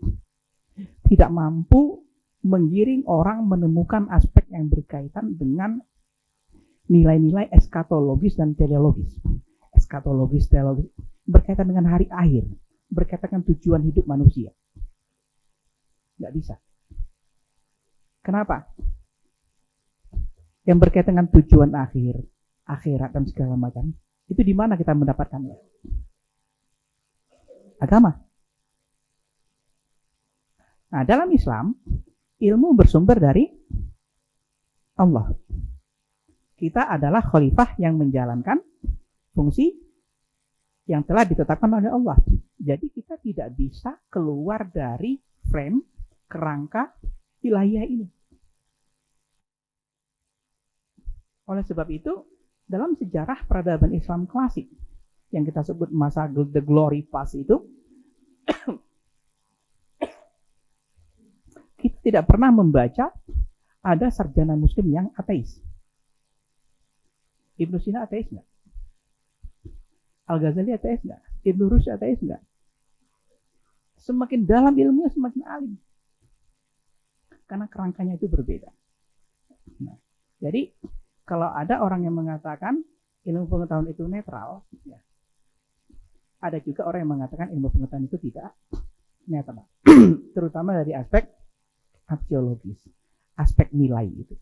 A: tidak mampu menggiring orang menemukan aspek yang berkaitan dengan nilai-nilai eskatologis dan teleologis. Eskatologis, teleologis berkaitan dengan hari akhir, berkaitan dengan tujuan hidup manusia. Nggak bisa. Kenapa? Yang berkaitan dengan tujuan akhir, akhirat dan segala macam, itu di mana kita mendapatkannya? Agama. Nah, dalam Islam, ilmu bersumber dari Allah. Kita adalah khalifah yang menjalankan fungsi yang telah ditetapkan oleh Allah. Jadi kita tidak bisa keluar dari frame kerangka ilahiyah ini. Oleh sebab itu, dalam sejarah peradaban Islam klasik, yang kita sebut masa the glory past itu, kita tidak pernah membaca ada sarjana muslim yang ateis. Ibnu Sina ateis nggak? Al-Ghazali ateis nggak? Ibnu Rushd ateis nggak? Semakin dalam ilmunya semakin alim. Karena kerangkanya itu berbeda. Nah, jadi kalau ada orang yang mengatakan ilmu pengetahuan itu netral, ya, ada juga orang yang mengatakan ilmu pengetahuan itu tidak netral. Terutama dari aspek aksiologis, aspek nilai itu.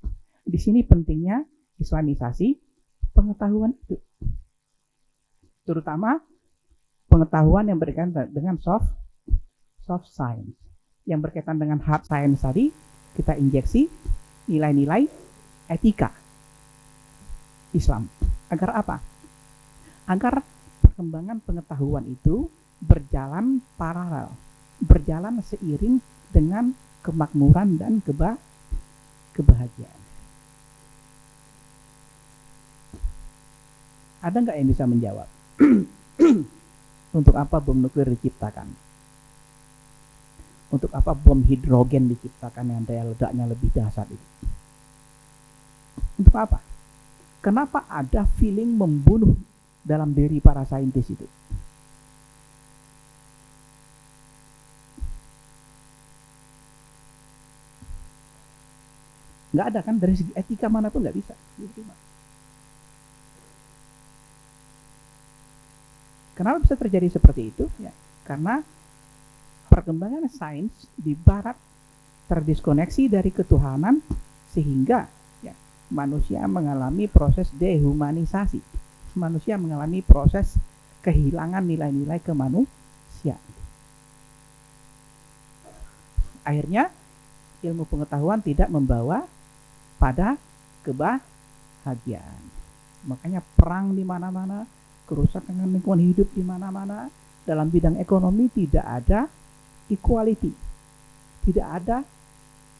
A: Di sini pentingnya islamisasi pengetahuan itu. Terutama pengetahuan yang berkaitan dengan soft science. Yang berkaitan dengan hard science tadi, kita injeksi nilai-nilai etika Islam. Agar apa? Agar perkembangan pengetahuan itu berjalan paralel, berjalan seiring dengan kemakmuran dan kebahagiaan. Ada nggak yang bisa menjawab? Untuk apa bom nuklir diciptakan? Untuk apa bom hidrogen diciptakan yang daya ledaknya lebih dahsyat itu? Untuk apa? Kenapa ada feeling membunuh dalam diri para saintis itu? Nggak ada kan, dari segi etika mana pun nggak bisa diterima. Kenapa bisa terjadi seperti itu? Ya, karena perkembangan sains di barat terdiskoneksi dari ketuhanan, sehingga ya, manusia mengalami proses dehumanisasi. Manusia mengalami proses kehilangan nilai-nilai kemanusiaan. Akhirnya ilmu pengetahuan tidak membawa pada kebahagiaan. Makanya perang di mana-mana, kerusakan lingkungan hidup di mana-mana. Dalam bidang ekonomi tidak ada equality, tidak ada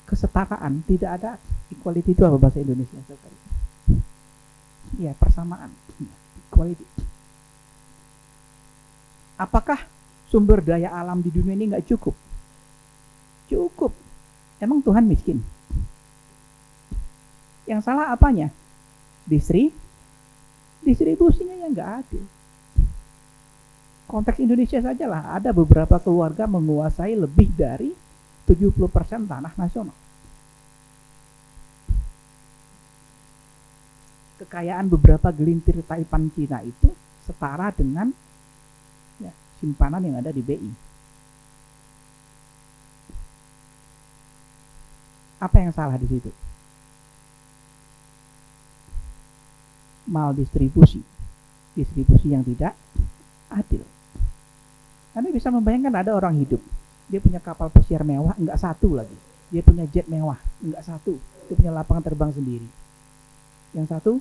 A: kesetaraan, tidak ada equality. Itu apa bahasa Indonesia? Ya, persamaan, equality. Apakah sumber daya alam di dunia ini nggak cukup? Cukup. Emang Tuhan miskin? Yang salah apanya? Distribusinya yang nggak adil. Konteks Indonesia saja lah, ada beberapa keluarga menguasai lebih dari 70% tanah nasional. Kekayaan beberapa gelintir Taipan Cina itu setara dengan ya, simpanan yang ada di BI. Apa yang salah di situ? Maldistribusi, distribusi yang tidak adil. Anda bisa membayangkan ada orang hidup, dia punya kapal pesiar mewah, enggak satu lagi. Dia punya jet mewah, enggak satu. Dia punya lapangan terbang sendiri. Yang satu,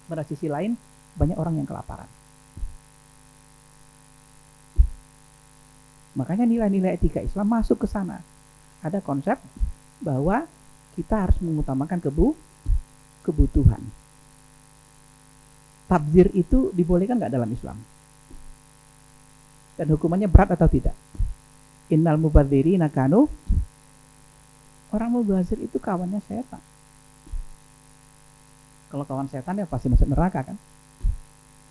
A: pada sisi lain, banyak orang yang kelaparan. Makanya nilai-nilai etika Islam masuk ke sana. Ada konsep bahwa kita harus mengutamakan kebutuhan. Tabdzir itu dibolehkan nggak dalam Islam? Dan hukumannya berat atau tidak? Innal mubadzirina kanu, orang mubazir itu kawannya setan. Kalau kawan setan ya pasti masuk neraka kan?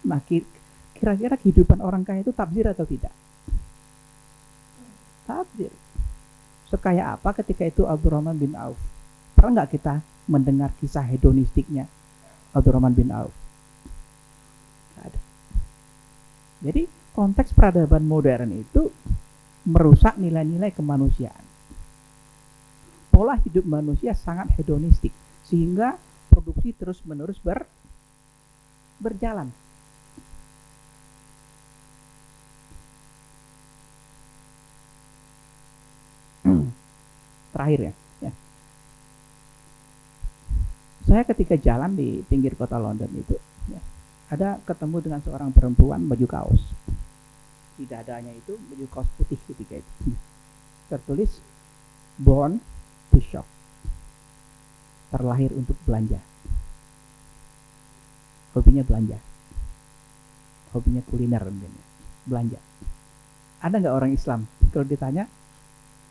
A: Nah, kira-kira kehidupan orang kaya itu tabdzir atau tidak? Tabdzir. Sekaya apa ketika itu Abdurrahman bin Auf? Pernah nggak kita mendengar kisah hedonistiknya Abdurrahman bin Auf? Ada. Jadi konteks peradaban modern itu merusak nilai-nilai kemanusiaan. Pola hidup manusia sangat hedonistik, sehingga produksi terus-menerus berjalan. Terakhir ya. Saya ketika jalan di pinggir kota London itu, ya, ada ketemu dengan seorang perempuan baju kaos. Di dadanya itu baju kaos putih ketika itu. Tertulis born to shop. Terlahir untuk belanja. Hobinya belanja. Hobinya kuliner mungkin. Belanja. Ada nggak orang Islam kalau ditanya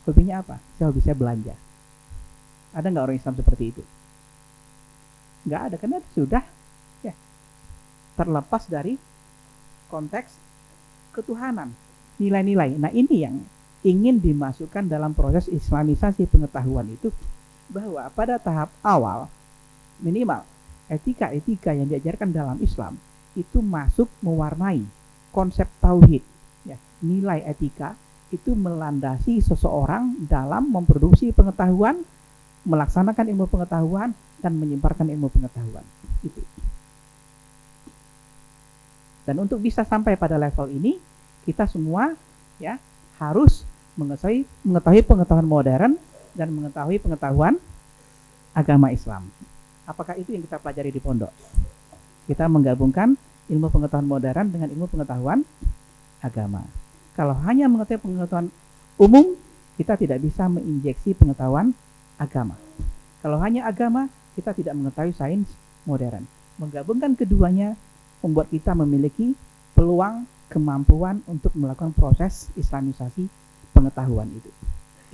A: hobinya apa? Hobi saya belanja. Ada nggak orang Islam seperti itu? Nggak ada, karena sudah ya terlepas dari konteks ketuhanan, nilai-nilai. Nah, ini yang ingin dimasukkan dalam proses islamisasi pengetahuan itu, bahwa pada tahap awal minimal etika-etika yang diajarkan dalam Islam itu masuk mewarnai konsep tauhid. Ya, nilai etika itu melandasi seseorang dalam memproduksi pengetahuan, melaksanakan ilmu pengetahuan, dan menyebarkan ilmu pengetahuan. Itu. Dan untuk bisa sampai pada level ini, kita semua ya harus mengetahui pengetahuan modern dan mengetahui pengetahuan agama Islam. Apakah itu yang kita pelajari di pondok? Kita menggabungkan ilmu pengetahuan modern dengan ilmu pengetahuan agama. Kalau hanya mengetahui pengetahuan umum, kita tidak bisa menginjeksi pengetahuan agama. Kalau hanya agama, kita tidak mengetahui sains modern. Menggabungkan keduanya membuat kita memiliki peluang, kemampuan untuk melakukan proses islamisasi pengetahuan itu.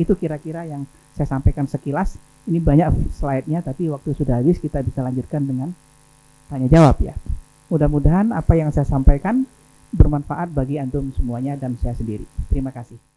A: Itu kira-kira yang saya sampaikan sekilas. Ini banyak slide-nya, tapi waktu sudah habis, kita bisa lanjutkan dengan tanya jawab ya. Mudah-mudahan apa yang saya sampaikan bermanfaat bagi antum semuanya dan saya sendiri. Terima kasih.